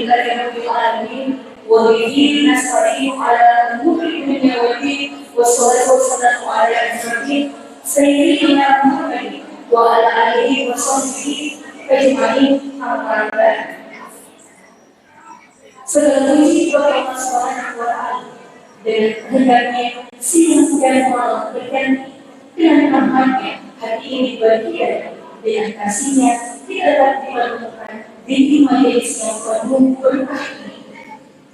لله رب العالمين وبه نستعين على امور الدنيا والدين والصلاه والسلام على المرسلين سيدنا محمد وعلى اله وصحبه اجمعين اما بعد. Segala puji bagi Allah Subhanahu wa Ta'ala dengan hendaknya siang dan malam berganti dengan rahmatnya hati ini bahagia dengan kasihnya tidak dapat diperlukan di majelis yang penuh berkah ini.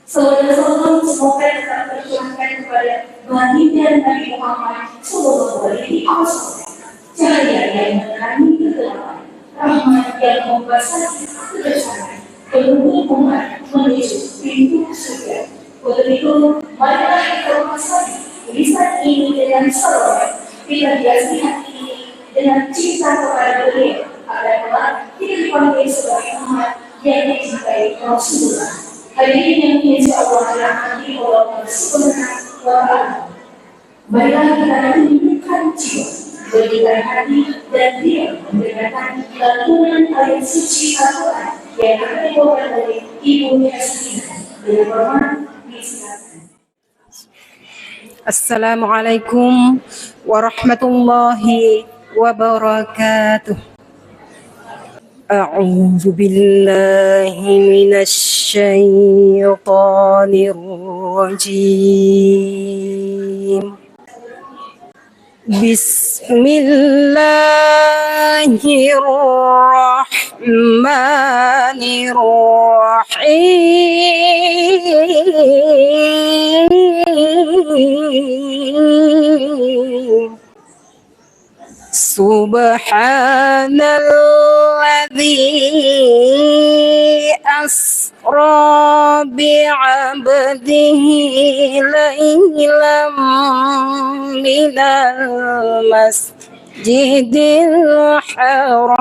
Saudara-saudara semoga tetap tercurahkan kepada baginda Nabi Muhammad Sallallahu Alaihi Wasallam cahaya yang menerangi kegelapan, rahmat yang membasahi kegesaran, penuh umat menuju pintu surga. Untuk itu, marilah kita memasuki lisan ini dengan salawat, kita hiasi hati ini dengan cinta kepada beliau, agar kelak kita dipanggil sebagai umat yang dicintai Rasulullah. Hadirin yang insya Allah dirahmati Allah Subhanahu wa Ta'ala. Marilah kita menunjukkan jiwa, berikan hati dan diam mendengarkan lantunan ayat suci Al-Quran yang akan dibawakan oleh Ibu Yasmin. Dengan hormat, disilakan. Assalamualaikum warahmatullahi wabarakatuh. A'udzu billahi minasy syaithanir rajim. Bismillahirrahmanirrahim. Subhanalladzi asra bi'abdihi laylan minal masjidil haram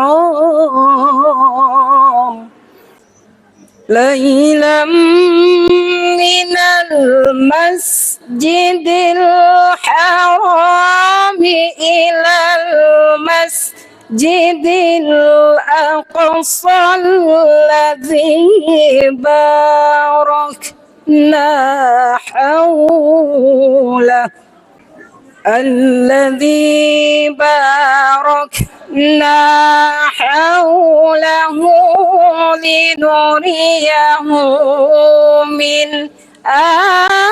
ليلا من المسجد الحرام إلى المسجد الأقصى الذي باركنا حوله لنريه من آياتنا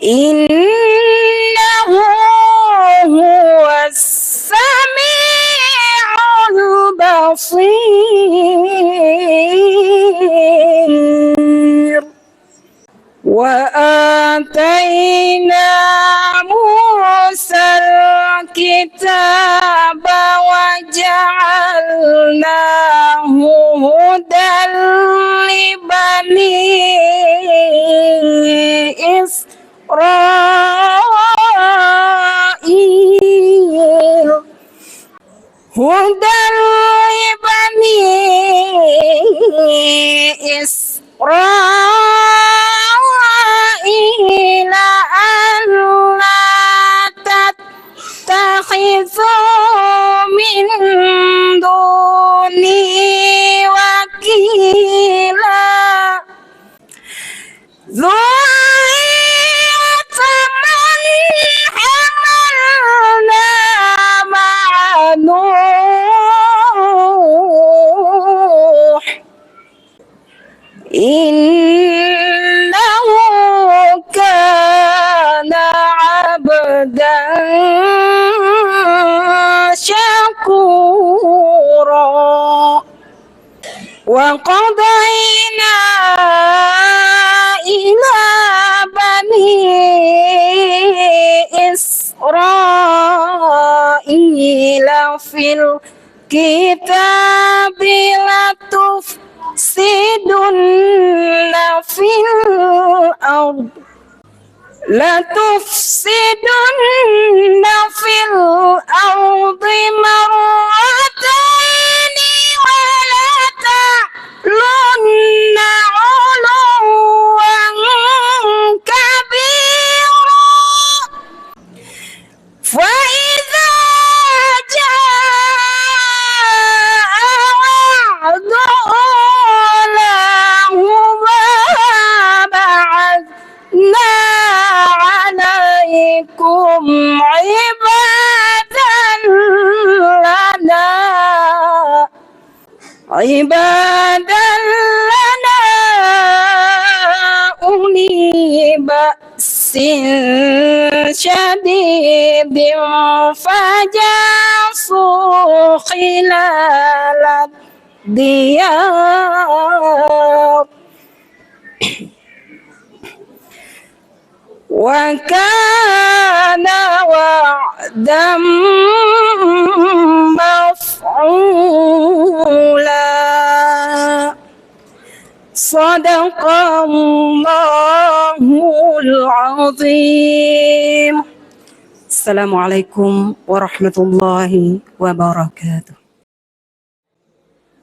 إنه هو السميع البصير. وآتينا موسى الكتاب وجعلناه هدى لبني إسرائيل هدى لبني إسرائيل ألا تتخذوا من دوني وكيلا ذرية من حملنا مع نوح إنه كان عبدا شكورا. وقضينا إلى بني إسرائيل في الكتاب لتفسدن في الأرض مرتين ولا تعلن علوا كبيرا. فإذا جاء عبادا لنا أولي بأس شديد فجاسوا خلال الديار وكان وعدا مفعولا صدق الله العظيم. السلام عليكم ورحمة الله وبركاته.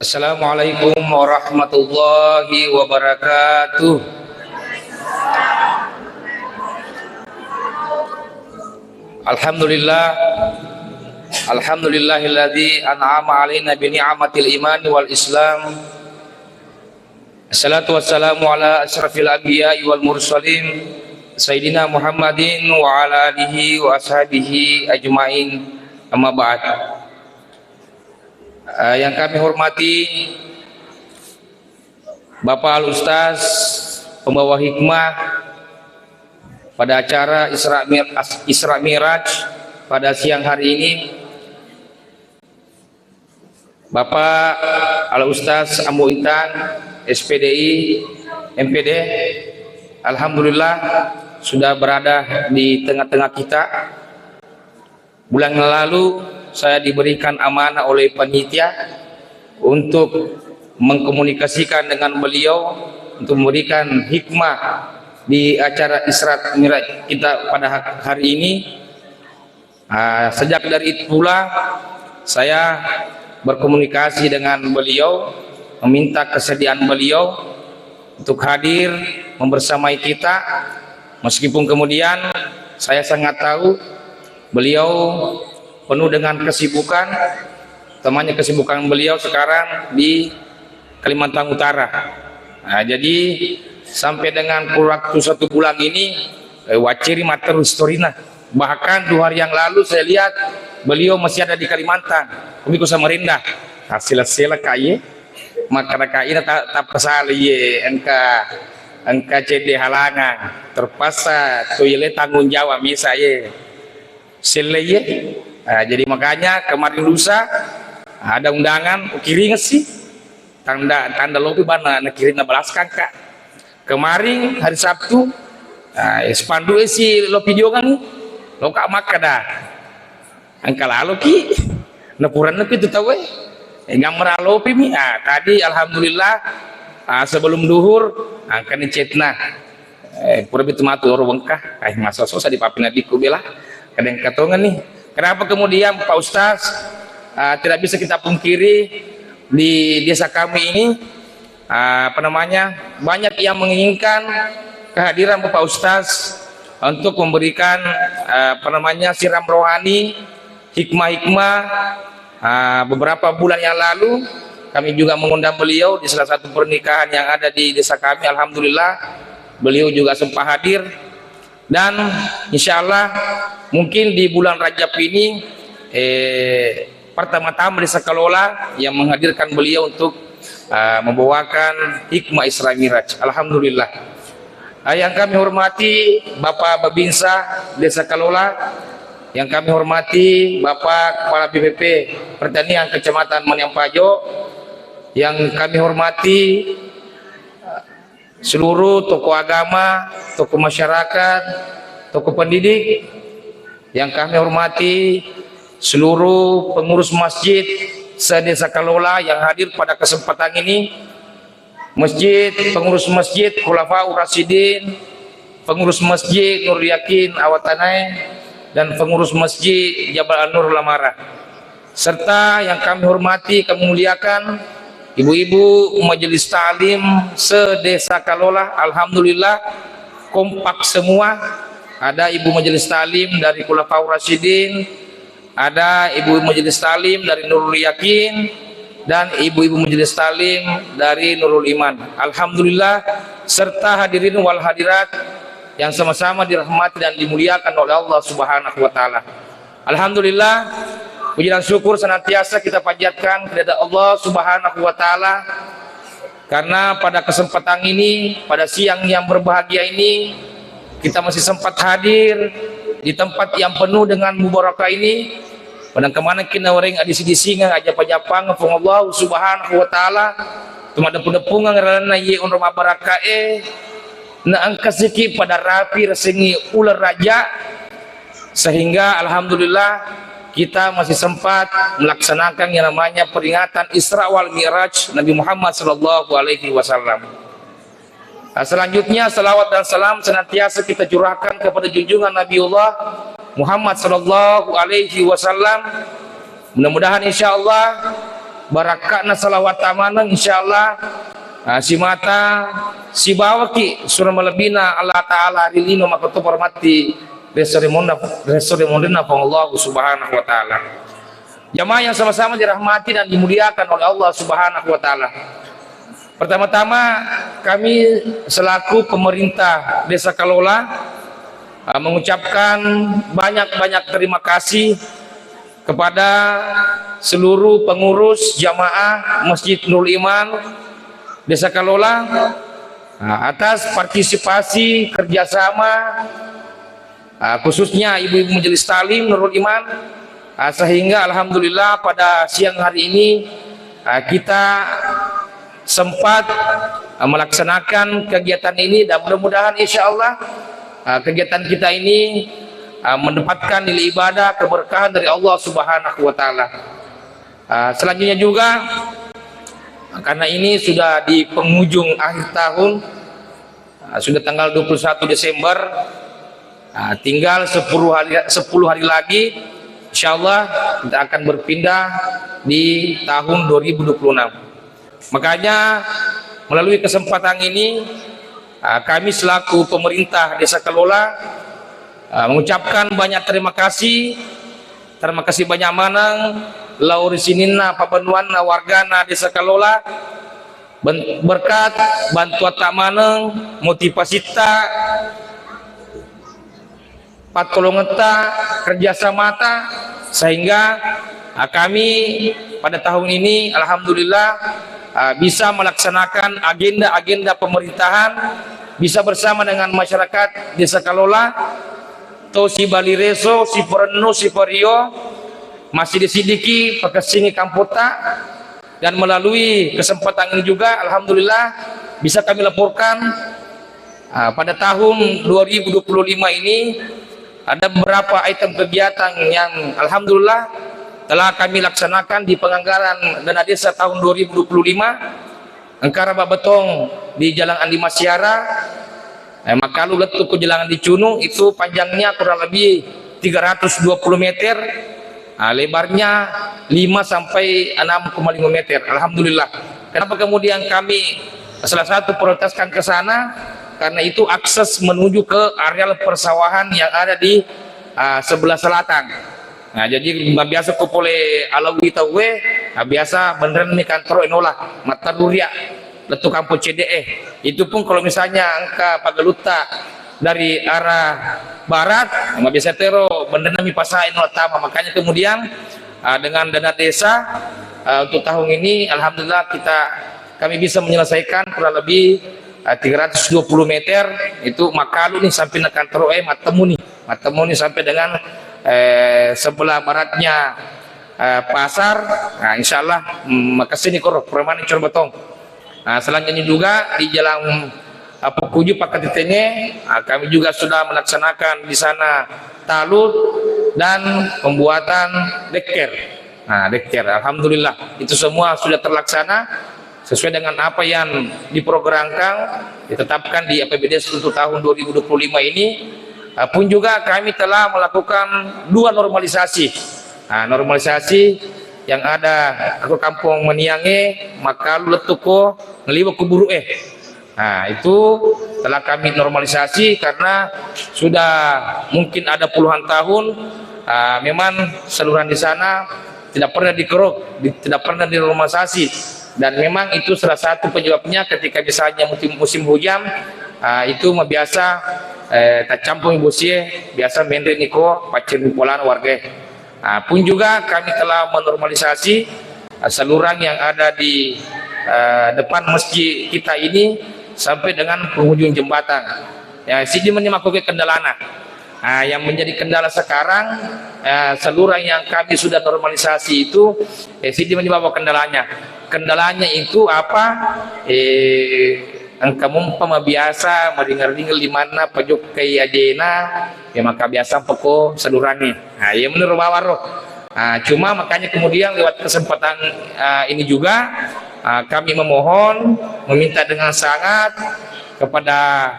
Assalamualaikum warahmatullahi wabarakatuh. Alhamdulillah, alhamdulillahilladzi an'ama alaina bi ni'matil imani wal islam. Assalatu wassalamu ala asyrafil anbiya'i wal mursalin sayyidina Muhammadin wa ala alihi wa ashabihi ajmain. Amma ba'd. Yang kami hormati Bapak Al-Ustaz pembawa hikmah pada acara Isra Miraj pada siang hari ini, Bapak Al-Ustaz Ambu Intan SPDI MPD, alhamdulillah sudah berada di tengah-tengah kita. Bulan yang lalu saya diberikan amanah oleh panitia untuk mengkomunikasikan dengan beliau untuk memberikan hikmah di acara Isra Miraj kita pada hari ini. Sejak dari itu pula saya berkomunikasi dengan beliau, meminta kesediaan beliau untuk hadir membersamai kita, meskipun kemudian saya sangat tahu beliau penuh dengan kesibukan, temannya kesibukan beliau sekarang di Kalimantan Utara. Jadi sampai dengan waktu 1 bulan ini waciri mater historina. Bahkan 2 hari yang lalu saya lihat beliau masih ada di Kalimantan. Kami ku Samarinda. Hasil-hasil kaya maka kaina tak pasal ye engka CD halangan terpaksa tuyele tanggung jawab bisa ye. Seleye. Jadi makanya kemarin lusa ada undangan kiring sih tanda lopi bana kiring 16 kak. Kemarin hari Sabtu spandu si lopi juga nih lo kak maka dah angka lalu ki napuran itu tahu gambar lopi mi. Tadi alhamdulillah sebelum duhur angka ni cetna pura bitu matu orang bengkah masa sosa di papina diku bela kadang katongan nih. Kenapa kemudian Pak Ustaz tidak bisa kita pungkiri di desa kami ini banyak yang menginginkan kehadiran Bapak Ustaz untuk memberikan siram rohani, hikmah-hikmah. Beberapa bulan yang lalu kami juga mengundang beliau di salah satu pernikahan yang ada di desa kami. Alhamdulillah beliau juga sempat hadir. Dan insya Allah mungkin di bulan Rajab ini pertama-tama desa Kalola yang menghadirkan beliau untuk membawakan hikmah Isra Miraj. Alhamdulillah. Yang kami hormati Bapak Babinsa Desa Kalola, yang kami hormati Bapak Kepala BPP Pertanian Kecamatan Maniampajo, yang kami hormati seluruh tokoh agama, tokoh masyarakat, tokoh pendidik, yang kami hormati seluruh pengurus masjid se-Desa Kalola yang hadir pada kesempatan ini, pengurus masjid Khulafaur Rasyidin, pengurus masjid Nur Yakin Awatanai, dan pengurus masjid Jabal An-Nur Lamara, serta yang kami hormati, kami muliakan ibu-ibu majelis ta'lim se-Desa Kalola. Alhamdulillah kompak semua. Ada ibu majelis ta'lim dari Khulafaur Rasyidin, ada ibu majelis ta'lim dari Nurul Yakin, dan ibu-ibu majelis ta'lim dari Nurul Iman. Alhamdulillah, serta hadirin wal hadirat yang sama-sama dirahmati dan dimuliakan oleh Allah Subhanahu wa taala. Alhamdulillah, puji dan syukur senantiasa kita panjatkan kepada Allah Subhanahu wa taala, karena pada kesempatan ini, pada siang yang berbahagia ini, kita masih sempat hadir di tempat yang penuh dengan mubarakah ini. Padang kemana kita orang di singa aja panyapang ngepung Allah Subhanahu wa taala, tumada pendepungan ngarana ye on rumah barakae na angka siki pada rapi resengi ular raja, sehingga alhamdulillah kita masih sempat melaksanakan yang namanya peringatan Isra wal Mi'raj Nabi Muhammad sallallahu alaihi wasallam. Selanjutnya salawat dan salam senantiasa kita curahkan kepada junjungan Nabiullah Muhammad sallallahu alaihi wasallam. Mudah-mudahan insyaallah barakatna salawat amanah insyaallah si mata si bawaki surah melebina Allah taala rilino maka tu hormati resoremondina Allah Subhanahu wa taala. Jamaah yang sama-sama dirahmati dan dimuliakan oleh Allah Subhanahu wa taala. Pertama-tama kami selaku pemerintah Desa Kalola mengucapkan banyak-banyak terima kasih kepada seluruh pengurus jamaah Masjid Nurul Iman Desa Kalola atas partisipasi kerjasama, khususnya ibu-ibu majelis talim Nurul Iman, sehingga alhamdulillah pada siang hari ini kita sempat melaksanakan kegiatan ini, dan mudah-mudahan insyaallah kegiatan kita ini mendapatkan nilai ibadah keberkahan dari Allah Subhanahu wa taala. Selanjutnya juga karena ini sudah di penghujung akhir tahun, sudah tanggal 21 Desember, tinggal 10 hari lagi insyaallah kita akan berpindah di tahun 2026. Makanya melalui kesempatan ini kami selaku pemerintah Desa Kalola mengucapkan banyak terima kasih banyak manang laurisinina pabanuanna wargana Desa Kalola berkat bantuan tak manang motivasi tak patolongeta kerjasama ta, sehingga kami pada tahun ini alhamdulillah bisa melaksanakan agenda-agenda pemerintahan, bisa bersama dengan masyarakat Desa Kalola, to si Balireso, si Poreno, si Porio, masih disidiki Pekesini Kampota, dan melalui kesempatan ini juga alhamdulillah bisa kami laporkan pada tahun 2025 ini ada beberapa item kegiatan yang alhamdulillah telah kami laksanakan di penganggaran dana desa tahun 2025. Angkara babetong di Jalan Andi Masyara, Makalu letuk ke Jalan di Cunung, itu panjangnya kurang lebih 320 meter, lebarnya 5 sampai 6,5 meter. Alhamdulillah. Kenapa kemudian kami salah satu prioritaskan ke sana? Karena itu akses menuju ke areal persawahan yang ada di sebelah selatan. Nah, jadi biasa kupole alawi tawe, biasa beneran nih kantor enolah mata duria letuk kampung CDE. Itu pun kalau misalnya angka Pagaluta dari arah barat, biasa tero beneran mi pasah enolah tama. Makanya kemudian dengan dana desa untuk tahun ini alhamdulillah kami bisa menyelesaikan kurang lebih 320 meter itu Makalu nih sampai ke kantor Matemu nih sampai dengan sebelah baratnya pasar. Nah, insyaallah makasih nih koro permane cor betong. Nah, selanjutnya juga di Jalan Pukuju Pakatitene, kami juga sudah melaksanakan di sana talut dan pembuatan deker. Nah, deker alhamdulillah itu semua sudah terlaksana sesuai dengan apa yang diprogramkan ditetapkan di APBD untuk tahun 2025 ini. Pun juga kami telah melakukan 2 normalisasi. Normalisasi yang ada aku kampung Meniange, Makalu Letuko, Ngeliwa Kuburu itu telah kami normalisasi karena sudah mungkin ada puluhan tahun memang saluran di sana tidak pernah dikeruk, tidak pernah dinormalisasi. Dan memang itu salah satu penyebabnya ketika misalnya musim hujan itu biasa tak campur busie biasa mendre niko pacin polan warga. Pun juga kami telah menormalisasi saluran yang ada di depan masjid kita ini sampai dengan penghujung jembatan. Ya, sini menyebabkan kendalana. Yang menjadi kendala sekarang saluran yang kami sudah normalisasi itu sini menyebabkan kendalanya. Kendalanya itu apa? Angka mumpama biasa madingar-dingal di mana pajok kay ajena ya maka biasa pokok salurannya. Ya menurut bawah cuma makanya kemudian lewat kesempatan ini juga kami memohon meminta dengan sangat kepada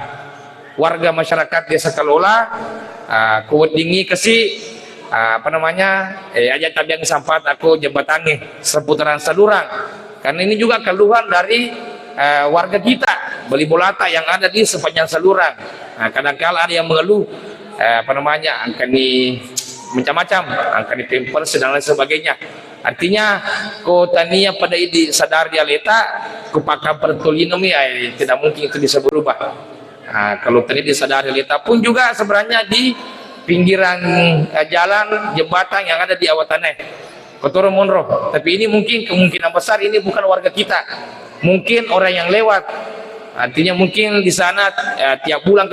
warga masyarakat Desa Kalola kuat dingi kasih aja tabiang sampat aku jembatannya seputaran saluran karena ini juga keluhan dari warga kita beli bolata yang ada di sepanjang saluran. Kadang-kala ada yang mengeluh angka ini macam-macam, angka di pampers dan lain sebagainya. Artinya kotania pada ini sadar dia letak kupakam pertulinum ya tidak mungkin itu bisa berubah. Kalau tadi disadari letak pun juga sebenarnya di pinggiran jalan jembatan yang ada di Awataneh Kotoro Monroe, tapi ini mungkin kemungkinan besar ini bukan warga kita, mungkin orang yang lewat. Artinya mungkin di sana tiap bulan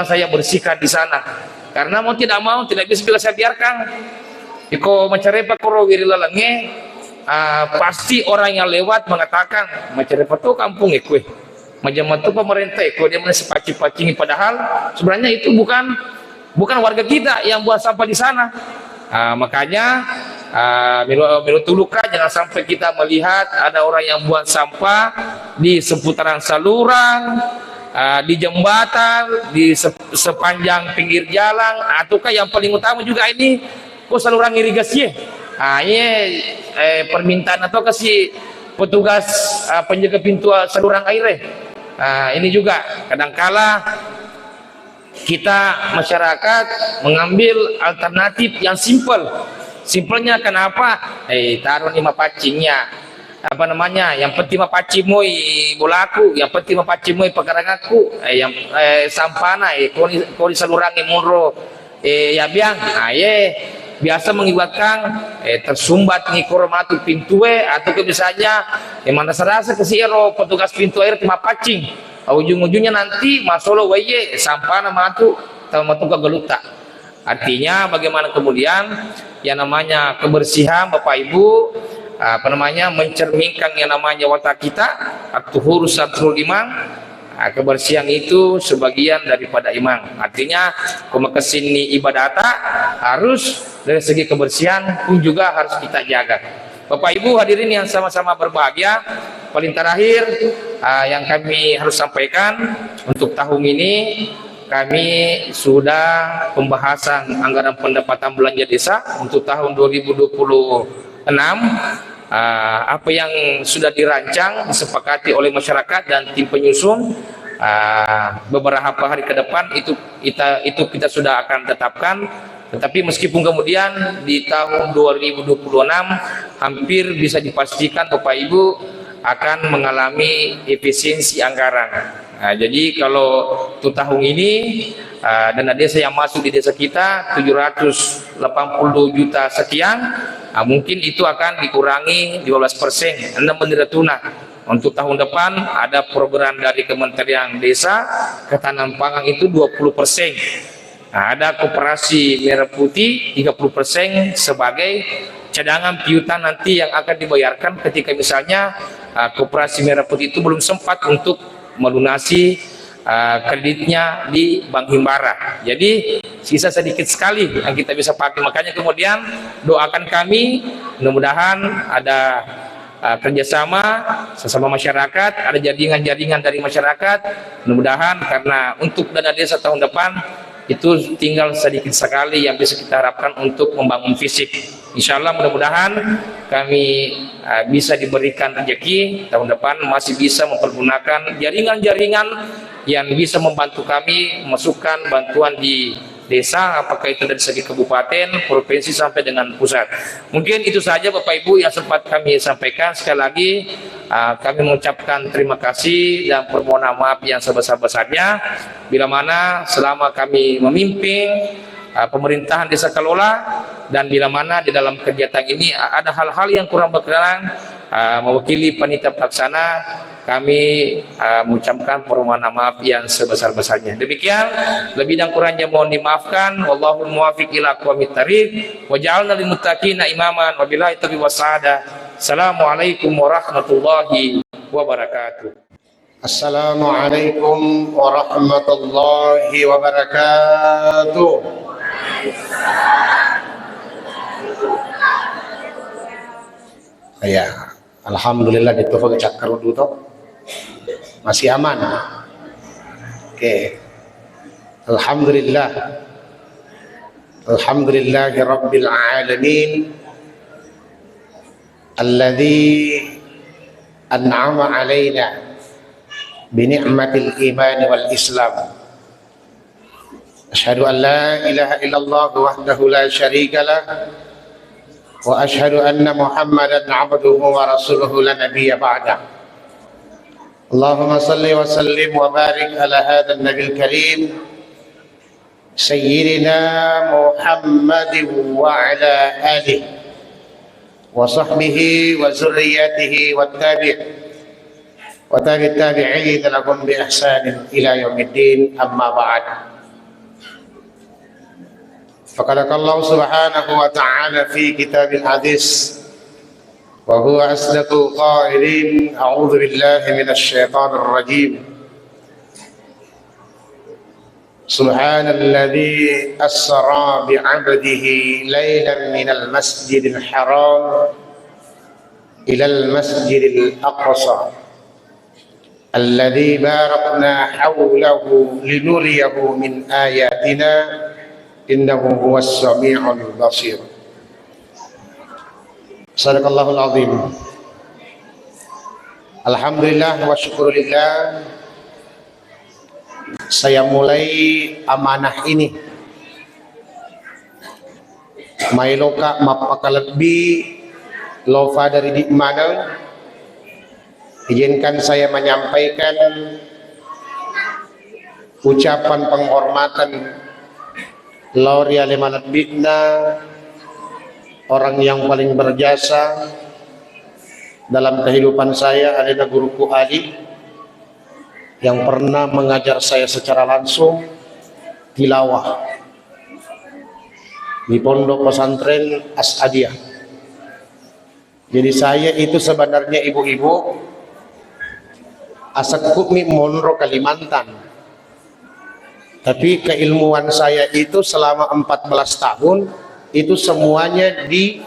saya bersihkan di sana karena mau tidak mau tidak bisa saya biarkan. Iko macarepa koro wirilalange pasti orang yang lewat mengatakan macarepa tuh kampung ekwe macam itu pemerintah ekwe dia masih paci-pacingi, padahal sebenarnya itu bukan warga kita yang buat sampah di sana. Makanya menurut Tuluka jangan sampai kita melihat ada orang yang buang sampah di seputaran saluran, di jembatan, di sepanjang pinggir jalan, ataukah yang paling utama juga ini saluran irigasi. Ini permintaan atau kasih petugas penjaga pintu saluran air. Ini juga kadangkala kita masyarakat mengambil alternatif yang simpelnya. Kenapa? Taruh 5 pacingnya yang penting mapacimoy bolaku, yang penting mapacimoy pekarangaku, yang sampana kori salurangi munro ya biang biasa mengibatkan tersumbat ni koromatu pintu atau misalnya mana serasa kesiero petugas pintu air tema pacing ujung-ujungnya nanti masolo waye sampana matu matu galuta. Artinya bagaimana kemudian yang namanya kebersihan Bapak Ibu mencerminkan yang namanya watak kita at-tuhur satrul iman. Kebersihan itu sebagian daripada iman. Artinya kesini ibadata harus dari segi kebersihan pun juga harus kita jaga. Bapak Ibu hadirin yang sama-sama berbahagia, paling terakhir yang kami harus sampaikan untuk tahun ini kami sudah pembahasan anggaran pendapatan belanja desa untuk tahun 2026. Apa yang sudah dirancang disepakati oleh masyarakat dan tim penyusun beberapa hari ke depan itu kita sudah akan tetapkan. Tetapi meskipun kemudian di tahun 2026 hampir bisa dipastikan Bapak Ibu akan mengalami efisiensi anggaran. Jadi kalau untuk tahun ini dana desa yang masuk di desa kita 780 juta sekian, mungkin itu akan dikurangi 12%. Anda menerima tunai. Untuk tahun depan ada program dari Kementerian Desa Ketahanan Pangan itu 20%. Ada koperasi merah putih 30% sebagai cadangan piutang nanti yang akan dibayarkan ketika misalnya koperasi merah putih itu belum sempat untuk melunasi kreditnya di Bank Himbara. Jadi sisa sedikit sekali yang kita bisa pakai. Makanya kemudian doakan kami mudah-mudahan ada kerjasama sesama masyarakat, ada jaringan-jaringan dari masyarakat. Mudah-mudahan karena untuk dana desa tahun depan itu tinggal sedikit sekali yang bisa kita harapkan untuk membangun fisik. Insya Allah mudah-mudahan kami bisa diberikan rezeki tahun depan masih bisa mempergunakan jaringan-jaringan yang bisa membantu kami masukkan bantuan di desa, apakah itu dari segi kabupaten, provinsi sampai dengan pusat. Mungkin itu saja Bapak Ibu yang sempat kami sampaikan. Sekali lagi kami mengucapkan terima kasih dan permohonan maaf yang sebesar-besarnya bila mana selama kami memimpin pemerintahan desa Kalola, dan bila mana di dalam kegiatan ini ada hal-hal yang kurang berkenan, mewakili panitia pelaksana kami mengucapkan permohonan maaf yang sebesar-besarnya. Demikian, lebih dan kurangnya mohon dimaafkan. Wallahul muwaffiq ila aqwamit thariq wa ja'alna lil muttaqina imaman wa billahi taufiq wassadah. Assalamualaikum warahmatullahi wabarakatuh. Assalamualaikum warahmatullahi wabarakatuh. Ya, alhamdulillah ditufuk cakar dulu toh. Masih aman. Oke. Alhamdulillah. Alhamdulillahi rabbil alamin. Alladzi an'ama alaina bini'matil iman wal islam. Asyhadu an la ilaha illallah wahdahu la syarika lah wa asyhadu anna Muhammadan 'abduhu wa rasuluhu la nabiyya ba'da. Allahumma salli wa sallim wa barik ala hadzal nabiyil karim sayyidina Muhammadin wa ala alihi wa sahbihi wa zurriyyatihi wa tabi'in lahum bi ihsanin ila yaumiddin, amma ba'd. Faqala Allah subhanahu wa ta'ala fi kitabil hadis wa huwa asdaqul qailin, a'udzu billahi minasy syaithanir rajim. Subhanalladzi asra bi 'abdihi lailan minal masjidil haram ilal masjidil aqsa alladzi barakna hawlahu linuriyahu min ayatina innahu huwas sami'ul basir. Sadaqallahul azim. Alhamdulillah wa syukurillah, saya mulai amanah ini mailoka mapakalebi lofa dari di mana. Izinkan saya menyampaikan ucapan penghormatan Lauria Lemanat Bidna, orang yang paling berjasa dalam kehidupan saya adalah guruku Ali yang pernah mengajar saya secara langsung tilawah di pondok pesantren As-Adiyah. Jadi saya itu sebenarnya ibu-ibu asal Kukmi Monro Kalimantan, tapi keilmuan saya itu selama 14 tahun itu semuanya di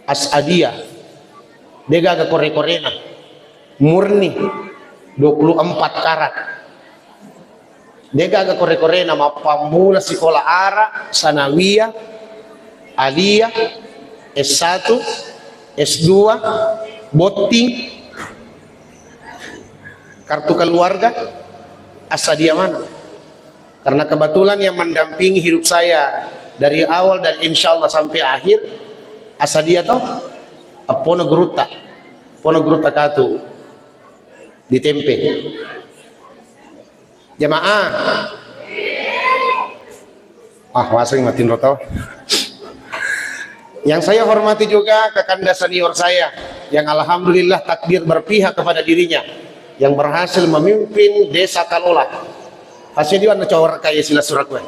As-Adiyah. Dia gak kore-korena, murni 24 karat. Dia gak kore-korena, mapamula sekolah Ara, Sanawiyah, Aliyah, S1, S2, Boting, kartu keluarga, As-Adiyah mana? Karena kebetulan yang mendampingi hidup saya dari awal dan insya Allah sampai akhir As-Adiyah toh Ponogruta Katu di Tempe. Jamaah wasing matin roto. Yang saya hormati juga kakanda senior saya yang alhamdulillah takdir berpihak kepada dirinya, yang berhasil memimpin desa Kalola. Hasil dia cowok kaya sila surat gue.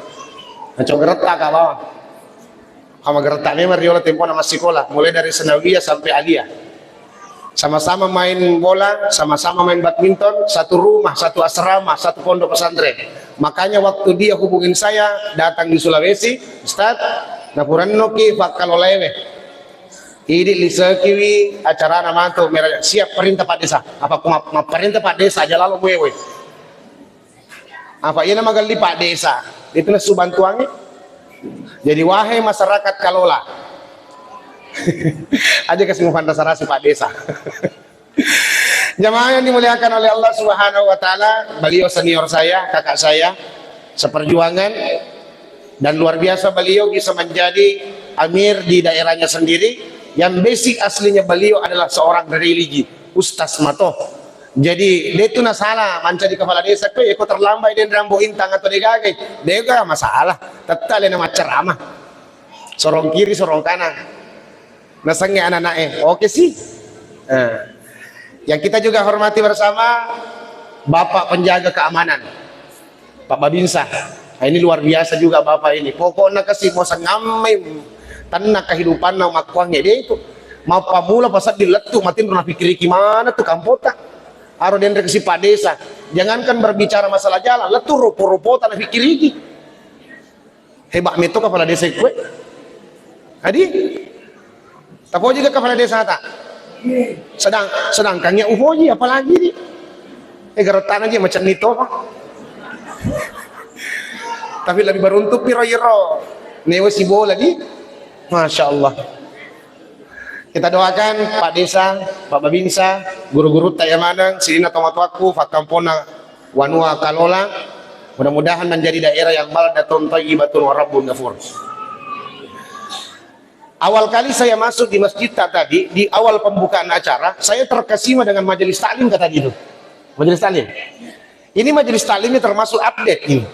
Cowok gereta ka bawah. Kama gereta memang riola tempo nama sekolah, mulai dari Senawiyah sampai Aliyah. Sama-sama main bola, sama-sama main badminton, satu rumah, satu asrama, satu pondok pesantren. Makanya waktu dia hubungin saya datang di Sulawesi, Ustaz, napuranno ki Kalolewe. Ini lisa kiwi acara nama tu siap perintah Pak Desa. Apa perintah Pak Desa aja lalu wewe. Apa ia nama gali Pak Desa? Itulah subantuannya. Jadi wahai masyarakat Kalola, aja kasih fantasarasi Pak Desa. Jamaah yang dimuliakan oleh Allah Subhanahu wa taala, beliau senior saya, kakak saya seperjuangan, dan luar biasa beliau bisa menjadi amir di daerahnya sendiri, yang basic aslinya beliau adalah seorang religi, Ustaz Matoh. Jadi dia itu na salah manca di kepala desa ko eko terlambai den rambo intang atau degagai. Dia ga masalah. Tetap le nama ceramah. Sorong kiri sorong kanan. Nasangnya anak-anak oke sih. Yang kita juga hormati bersama Bapak penjaga keamanan Pak Babinsa. Nah, ini luar biasa juga Bapak ini. Pokoknya kasih mau sengamai tanah kehidupan na makuangnya dia itu. Mau pamula pasal diletup matiin pernah pikir gimana tuh kampota. Aro den si Pak Desa. Jangankan berbicara masalah jalan, letup rupo-rupo tanah pikir iki. Hebat metu kepala desa gue. Hadi. Tapi juga kepala desa tak. Sedangkannya uhoji apalagi di. Garotan aja macam itu. Tapi lebih beruntuk piro-iro. Newe si bola di. Masya Allah. Kita doakan Pak Desa, Pak Babinsa, guru-guru Tayamanang, Sirina Tomatuaku, Fakampona, Wanua Kalola. Mudah-mudahan menjadi daerah yang baldatun thayyibatun wa rabbun ghafur. Awal kali saya masuk di masjid tadi, di awal pembukaan acara, saya terkesima dengan majelis taklim kata gitu. Majelis taklim. Ini majelis taklimnya termasuk update ini.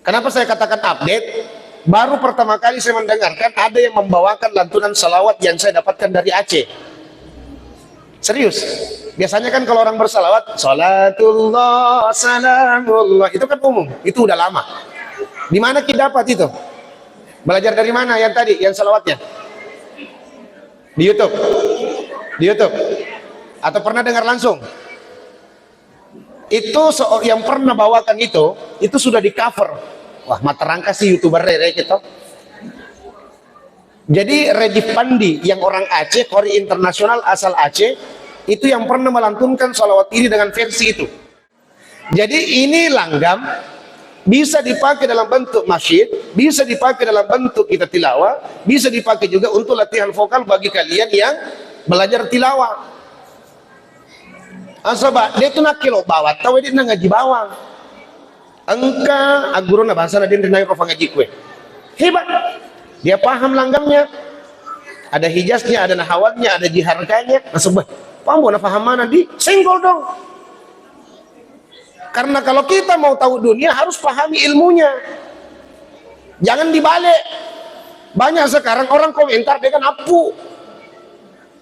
Kenapa saya katakan update? Baru pertama kali saya mendengarkan ada yang membawakan lantunan salawat yang saya dapatkan dari Aceh. Serius. Biasanya kan kalau orang bersalawat, salatullah, salamullah, itu kan umum, itu udah lama. Di mana kita dapat itu? Belajar dari mana yang tadi, yang salawatnya? Di YouTube? Di YouTube? Atau pernah dengar langsung? Itu yang pernah bawakan itu sudah di cover. Wah, mata rangka sih YouTuber gitu. Jadi Redif Pandi yang orang Aceh, Kori internasional asal Aceh, itu yang pernah melantunkan salawat ini dengan versi itu. Jadi ini langgam bisa dipakai dalam bentuk masjid, bisa dipakai dalam bentuk kita tilawah, bisa dipakai juga untuk latihan vokal bagi kalian yang belajar tilawah. Asaba dia tu nak kilo bawah, tahu dia nak ngaji bawang. Engka aguru na bahasa na din rinay ko ngaji kue. Hebat. Dia paham langgamnya. Ada hijaznya, ada nahawannya, ada jiharkanya. Asaba, paham na paham mana di? Senggol dong. Karena kalau kita mau tahu dunia harus pahami ilmunya. Jangan dibalik. Banyak sekarang orang komentar dia kan apu.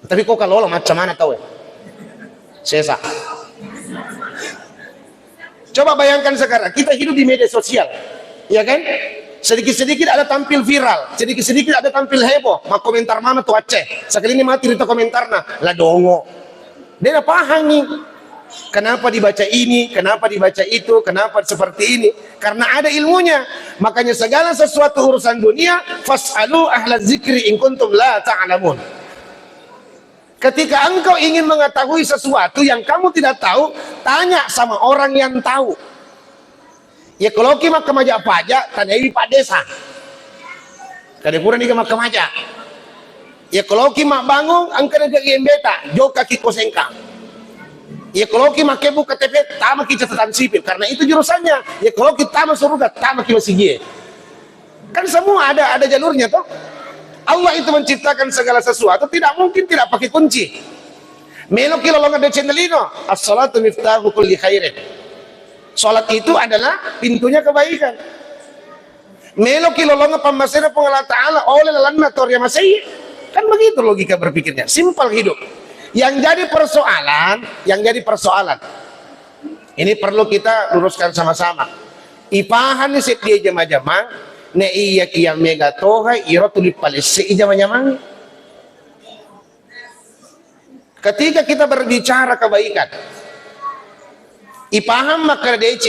Tapi kok kalau macam mana tahu ya? Sesa. Coba bayangkan sekarang kita hidup di media sosial, ya kan? Sedikit-sedikit ada tampil viral, sedikit-sedikit ada tampil heboh. Mak komentar mana tuh Aceh? Sekali ini mati cerita komentarna, lah dongo. Dia udah paham nih. Kenapa dibaca ini, kenapa dibaca itu, kenapa seperti ini? Karena ada ilmunya. Makanya segala sesuatu urusan dunia, fas'alu ahla zikri in kuntum la ta'lamun. Ketika engkau ingin mengetahui sesuatu yang kamu tidak tahu, tanya sama orang yang tahu. Ya kalau kita kemaja pajak, tanyai Pak Desa. Kadepura ni kama kemaja. Ya kalau kita bangun, angka negara beta, jauh kaki kosengka. Ya kalau kita kebu KTP, tama kita catatan sipil, karena itu jurusannya. Ya kalau kita tama surga, tama kita masih kan semua ada jalurnya toh. Allah itu menciptakan segala sesuatu, tidak mungkin tidak pakai kunci. Melo kilo longa de cendelino, as-salatu miftahu kulli khairin. Salat itu adalah pintunya kebaikan. Melo kilo longa pamasira pengalat ta'ala oleh lalanna torya masai. Kan begitu logika berpikirnya, simpel hidup. Yang jadi persoalan. Ini perlu kita luruskan sama-sama. Ipahan ni dia jama-jama ne iya kia mega toha iro tulip palese ijama-jamang. Ketika kita berbicara kebaikan, ipaham maka DC.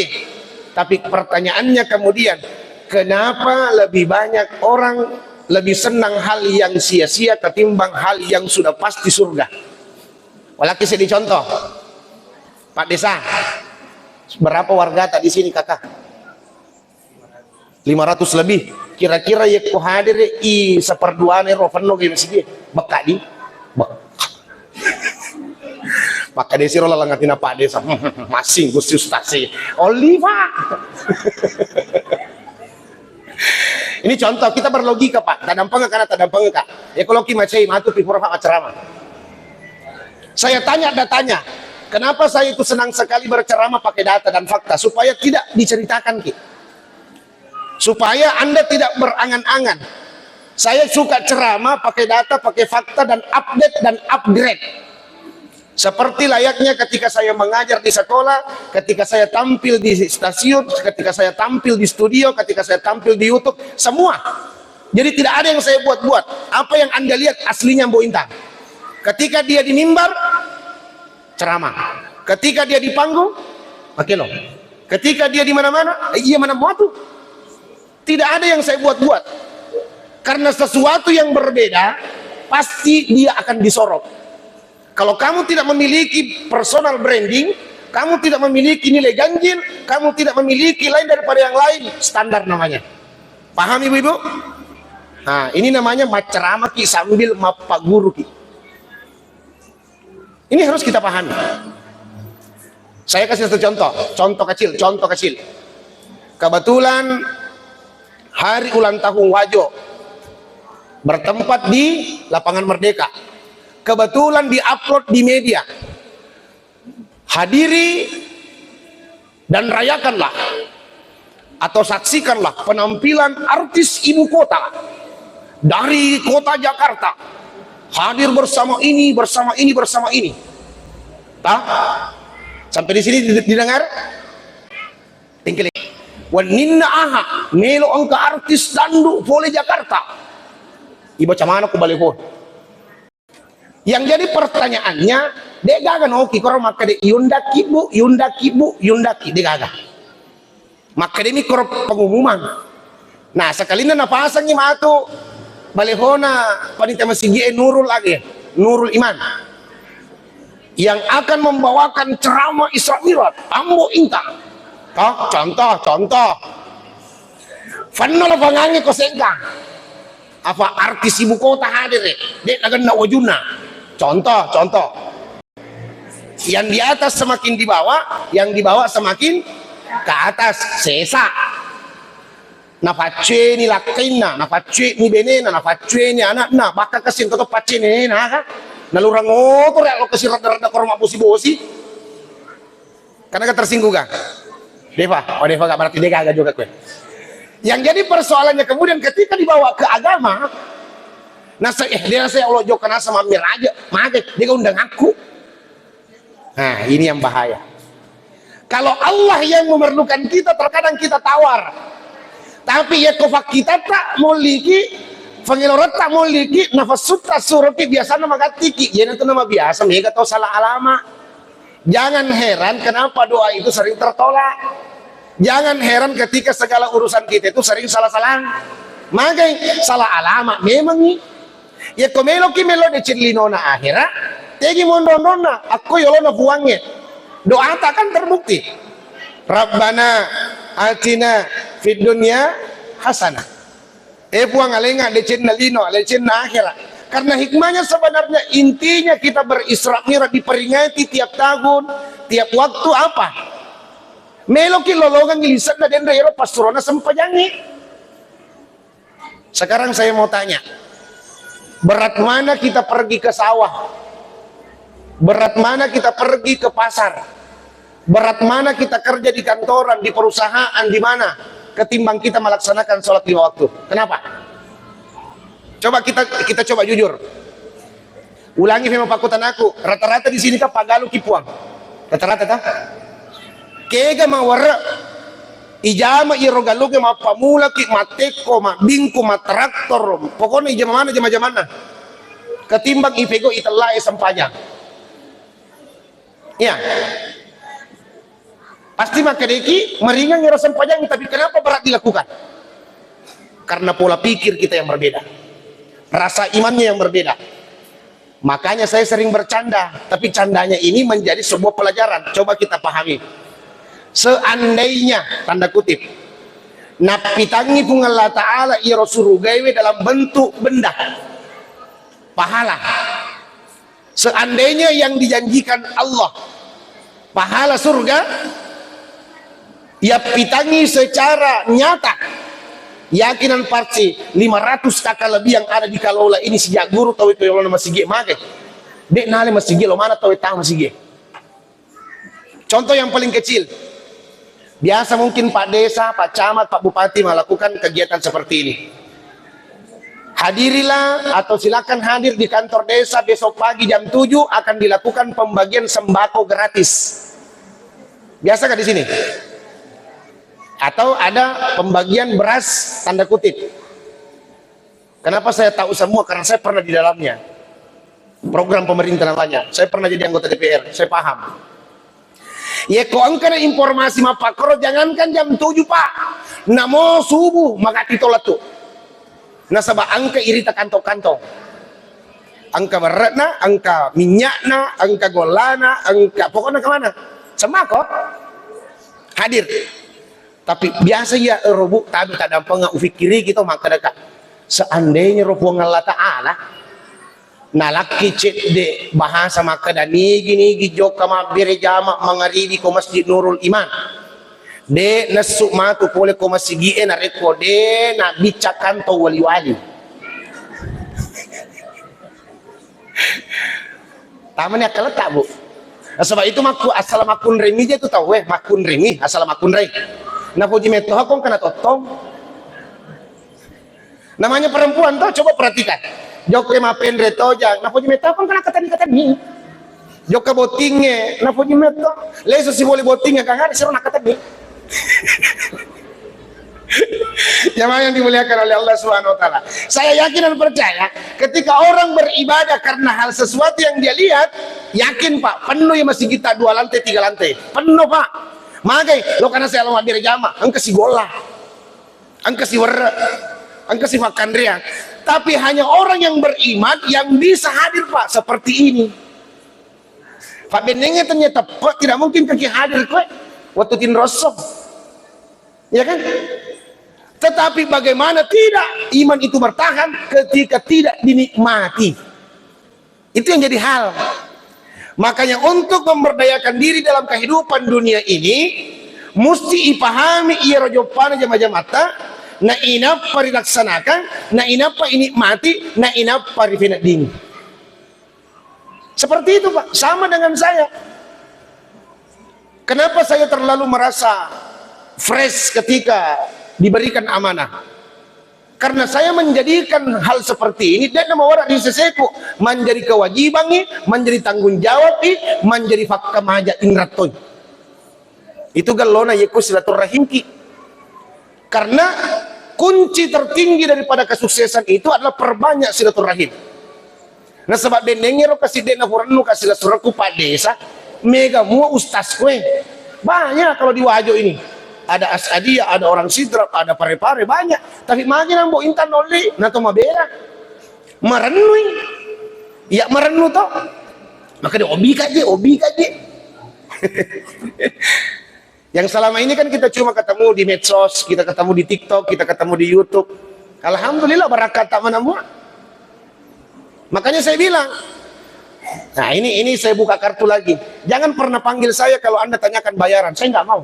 Tapi pertanyaannya kemudian, kenapa lebih banyak orang lebih senang hal yang sia-sia ketimbang hal yang sudah pasti surga? Walaki saya dicontoh, Pak Desa, berapa warga tadi sini kakak? 500 lebih. Kira-kira ya ku hadir i seperduaan rovano game sih beka di maka desi rola langatina Pak Desa masing Gusti Ustasi Oliva. Ini contoh kita berlogika Pak, tadampang karena tadampang Kak. Ya kalau ki macai matu pipura Pak ceramah. Saya tanya datanya, Kenapa saya itu senang sekali berceramah pakai data dan fakta? Supaya tidak diceritakan, Ki. Supaya Anda tidak berangan-angan. Saya suka ceramah pakai data, pakai fakta, dan update dan upgrade. Seperti layaknya ketika saya mengajar di sekolah, ketika saya tampil di stasiun, ketika saya tampil di studio, ketika saya tampil di YouTube, semua. Jadi tidak ada yang saya buat-buat. Apa yang Anda lihat aslinya Mbok Intang. Ketika dia di mimbar, ceramah. Ketika dia di panggung, pakai lo. Ketika dia di mana-mana, iya mana mau tuh. Tidak ada yang saya buat-buat. Karena sesuatu yang berbeda, pasti dia akan disorot. Kalau kamu tidak memiliki personal branding, kamu tidak memiliki nilai ganjil, kamu tidak memiliki lain daripada yang lain, standar namanya. Paham ibu-ibu? Nah, ini namanya ceramah, Ki, sambil Pak Guru, Ki. Ini harus kita pahami. Saya kasih satu contoh kecil. Kebetulan hari ulang tahun Wajo bertempat di Lapangan Merdeka. Kebetulan diupload di media. Hadiri dan rayakanlah atau saksikanlah penampilan artis ibu kota dari kota Jakarta. Hadir bersama ini. Tah? Sampai di sini didengar? Tingkeli. Waninna aha melo angka artis dandu pole Jakarta. Ibu camana ku balihon. Yang jadi pertanyaannya, dek gaga no ki koro maka de yundaki bu, dek gaga. Maka demi koro pengumuman. Nah, sekalinya napasangnya matu balihona panitia masjid Nurul lagi, Nurul Iman. Yang akan membawakan ceramah Isra Mi'raj, Mbok Intang. Contoh. Fanol pangangi ko sengkang. Apa artis ibu kota hadir dek lagan na wajuna. Contoh. Yang di atas semakin di bawah, yang di bawah semakin ke atas. Sesa. Napacue ni lakaina, napacue ni benena, napacue ni anak na, baka kasin toto pace ni na ka. Nalurang ngotor ya lo kasi rada-rada korma bosi-bosi. Karena tersinggung kan? Deva gak berarti dia gak juga kue. Yang jadi persoalannya kemudian ketika dibawa ke agama, dia saya Allah jokana sama mir aja, mage dia undang aku. Nah, ini yang bahaya. Kalau Allah yang memerlukan kita, terkadang kita tawar. Tapi ya kofak kita tak moliki, pengelorat tak moliki, nafas suta surati biasa nama katiki. Ya itu nama biasa, mega tahu salah alama. Jangan heran kenapa doa itu sering tertolak. Jangan heran ketika segala urusan kita itu sering salah-salah. Maka salah alamat memang nih. Ya komelo kimelo de cirlinona akhirnya. Tegi mondonona aku yolona buangnya. Doa tak kan terbukti. Rabbana atina fid dunya hasanah. Buang alenga de cirlino, de cirna akhirat. Karena hikmahnya sebenarnya intinya kita berisra mi'raj diperingati tiap tahun, tiap waktu apa? Meloki lologang ilisan na den rero pastorona sempajangi. Sekarang saya mau tanya, berat mana kita pergi ke sawah? Berat mana kita pergi ke pasar? Berat mana kita kerja di kantoran, di perusahaan, di mana? Ketimbang kita melaksanakan sholat 5 waktu. Kenapa? Coba kita coba jujur. Ulangi memang pakutan aku. Rata-rata di sini kan pagalu kipuang. Rata-rata tak? Kega mawara ijama irogaluge ma pamula ki mateko ma bingku ma traktor pokoknya ijama mana ketimbang ipego italai sempanya ya pasti maka deki meringan ngira sempanya. Tapi kenapa berat dilakukan? Karena pola pikir kita yang berbeda, rasa imannya yang berbeda. Makanya saya sering bercanda, tapi candanya ini menjadi sebuah pelajaran. Coba kita pahami. Seandainya tanda kutip napitangi pun Allah Ta'ala iro suruh gawe dalam bentuk benda pahala, seandainya yang dijanjikan Allah pahala surga ya pitangi secara nyata, yakinan parci 500 kakak lebih yang ada di kalola ini sejak guru tahu itu yang nama sige make dek nale masige lo mana tahu tahu masige Contoh yang paling kecil. Biasa mungkin Pak Desa, Pak Camat, Pak Bupati melakukan kegiatan seperti ini. Hadirilah atau silakan hadir di kantor desa besok pagi jam 7 akan dilakukan pembagian sembako gratis. Biasa kan di sini? Atau ada pembagian beras tanda kutip. Kenapa saya tahu semua? Karena saya pernah di dalamnya. Program pemerintah namanya. Saya pernah jadi anggota DPR, saya paham. Ya kok angka informasi ma Pak Koro jangankan jam 7 Pak. Namo subuh maka titolat tuh. Nasabah angka irita kantong-kantong. Angka beratna, angka minyakna, angka golana, angka pokoknya kemana? Sembako hadir. Tapi biasa ya robu tadu tak dampang ufikiri kita maka dekat. Seandainya robu Allah Ta'ala nalaki cek de bahasa maka dan nigi jok kama berejama mangaribi ko Masjid Nurul Iman de nasuk matu pole ko masigi na reko de na bicakan to wali-wali tamannya keletak bu. Sebab itu maku asal makun remi je tu tahu makun remi asal makun remi na puji meto hakong kena totong namanya perempuan tuh coba perhatikan jok ma pendre tojang na puji meto hakong kena kata ni jok ka botingnya na puji meto leso si boleh botingnya kang hari seru nak kata ni jamaah yang dimuliakan oleh Allah Subhanahu wa taala. Saya yakin dan percaya ketika orang beribadah karena hal sesuatu yang dia lihat, yakin Pak, penuh ya masih kita 2 lantai 3 lantai. Penuh Pak. Magai lo karena saya lawan dirjama, angka si gola. Angka si wara. Angka si makan riang. Tapi hanya orang yang beriman yang bisa hadir Pak seperti ini. Pak Benengnya ternyata Pak tidak mungkin kaki hadir kue waktu tin rosok. Ya kan? Tetapi bagaimana tidak iman itu bertahan ketika tidak dinikmati. Itu yang jadi hal. Makanya untuk memberdayakan diri dalam kehidupan dunia ini mesti ipahami iya rojopana jama-jamata na inapa dilaksanakan, na inapa inikmati, na inapa difinat dini. Seperti itu Pak, sama dengan saya. Kenapa saya terlalu merasa fresh ketika diberikan amanah? Karena saya menjadikan hal seperti ini dan nama di seseku menjadi kewajibannya, menjadi tanggung jawab, menjadi fakta maja inratoi. Itu galona yeku silaturahim ki. Karena kunci tertinggi daripada kesuksesan itu adalah perbanyak silaturahim. Nah sebab benengnya ro kasih dena furanu kasih silaturahku Pak Desa, mega mua ustaz kue. Banyak kalau di Wajo ini. Ada Asadiyah, ada orang Sidrap, ada pare-pare banyak. Tapi makin ambo intan oli, nato mabera, merenui, ya merenu toh. Maka dia obi kaje. Yang selama ini kan kita cuma ketemu di medsos, kita ketemu di TikTok, kita ketemu di YouTube. Alhamdulillah barakat tak mana-mana. Makanya saya bilang, nah ini saya buka kartu lagi. Jangan pernah panggil saya kalau Anda tanyakan bayaran, saya nggak mau.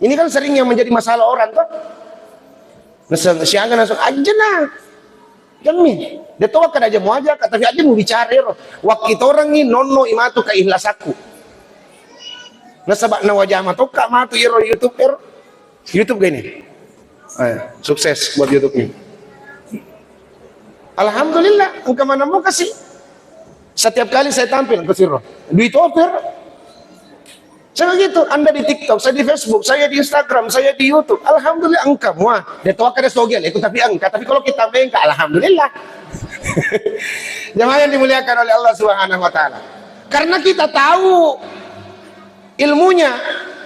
Ini kan sering yang menjadi masalah orang tuh. Siangkan langsung aja nah. Demi, dia tahu kan aja mau aja, tapi aja mau bicara. Waktu orang ini nono imatu ka ikhlas aku. Nasabak na wajah matu kak matu iro YouTube gini. Sukses buat YouTube ini. Alhamdulillah, engkau mana mau kasih. Setiap kali saya tampil ke siro, duit over. Saya begitu, Anda di TikTok, saya di Facebook, saya di Instagram, saya di YouTube. Alhamdulillah engkau wah. Dia tahu kada sogel, ikut tapi engkau. Tapi kalau kita engkau, alhamdulillah. Jemaah yang dimuliakan oleh Allah Subhanahu wa taala. Karena kita tahu ilmunya,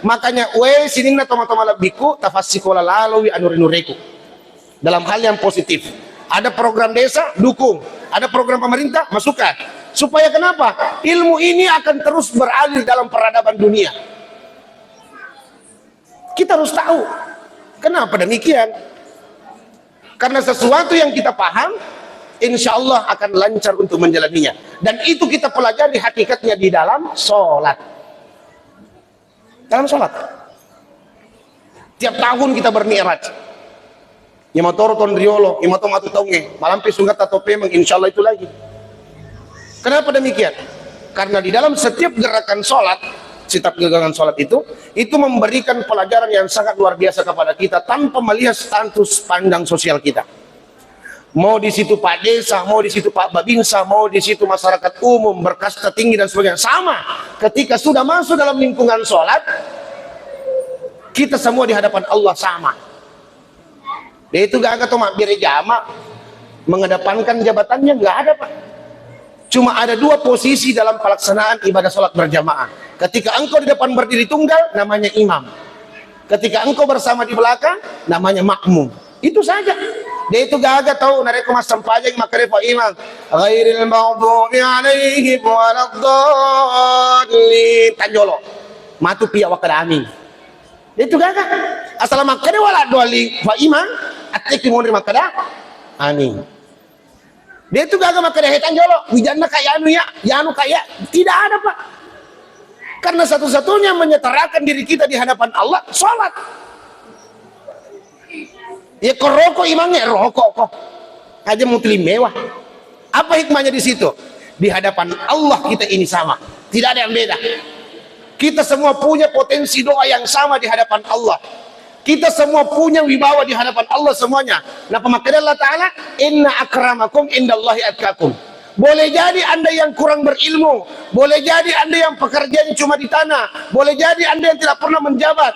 makanya siningna toma-toma labiku tafassikola lalu anurinuriku. Dalam hal yang positif. Ada program desa, dukung. Ada program pemerintah, masukkan. Supaya kenapa? Ilmu ini akan terus beralir dalam peradaban dunia. Kita harus tahu. Kenapa demikian? Karena sesuatu yang kita paham, insya Allah akan lancar untuk menjalaninya. Dan itu kita pelajari hakikatnya di dalam sholat. Dalam sholat. Tiap tahun kita bermi'raj. Yamatoro tondriolo, imato matu tonge, malampi sungat atau pemang, insya Allah itu lagi. Kenapa demikian? Karena di dalam setiap gerakan sholat setiap gerakan sholat itu memberikan pelajaran yang sangat luar biasa kepada kita tanpa melihat status pandang sosial kita. Mau di situ Pak Desa, mau di situ Pak Babinsa, mau di situ masyarakat umum berkasta tinggi dan sebagainya, sama. Ketika sudah masuk dalam lingkungan sholat, kita semua di hadapan Allah sama. Dia itu gak ada tuh mak biri jama mengedepankan jabatannya, nggak ada Pak. Cuma ada dua posisi dalam pelaksanaan ibadah sholat berjamaah. Ketika engkau di depan berdiri tunggal, namanya imam. Ketika engkau bersama di belakang, namanya makmum. Itu saja. Dia itu gagal tahu nareko mas sampajeng makare po imam ghairil maghdubi alaihim waladdallin tanjolo matu pia wakadami. Dia itu gagal asal makare wala doli fa imam atik monir makada amin. Dia itu gagal makare tanjolo wijanna kayak anu ya anu kayak tidak ada Pak. Karena satu-satunya menyetarakan diri kita di hadapan Allah sholat. Ya kok rokok imamnya rokok kok aja mutlih mewah. Apa hikmahnya di situ? Di hadapan Allah kita ini sama, tidak ada yang beda. Kita semua punya potensi doa yang sama di hadapan Allah. Kita semua punya wibawa di hadapan Allah semuanya. Nah pemakaian Allah Ta'ala, inna akramakum indallahi atqakum. Boleh jadi anda yang kurang berilmu, boleh jadi anda yang pekerjaan cuma di tanah, boleh jadi anda yang tidak pernah menjabat,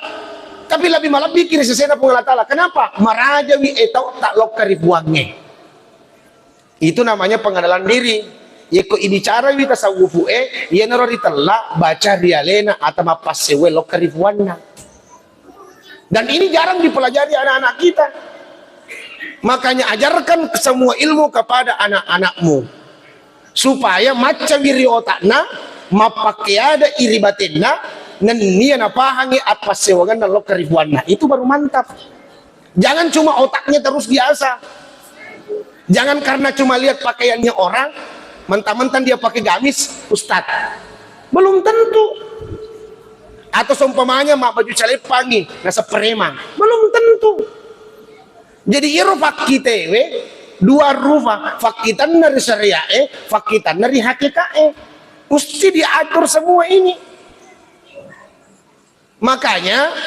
tapi lebih malah bikin sesena pengalat Allah. Kenapa? Marajawi etau tak lokari buangnya. Itu namanya pengenalan diri. Yeko ibicara wita sawufu ya naro ditela baca rialena atau mapasewe lokari buangna. Dan ini jarang dipelajari anak-anak kita. Makanya ajarkan semua ilmu kepada anak-anakmu supaya macam wiri otakna mapakiada iri batinna nan niya napahangi at pasewagan dan lo keribuanna. Itu baru mantap. Jangan cuma otaknya terus biasa. Jangan karena cuma lihat pakaiannya orang mentang-mentang dia pakai gamis ustadz, belum tentu. Atau seumpamanya mak baju calepangi nasa preman, belum tentu. Jadi iro fakitewe dua rupa fakitan dari syariah fakitan dari hakikae mesti diatur semua ini. Makanya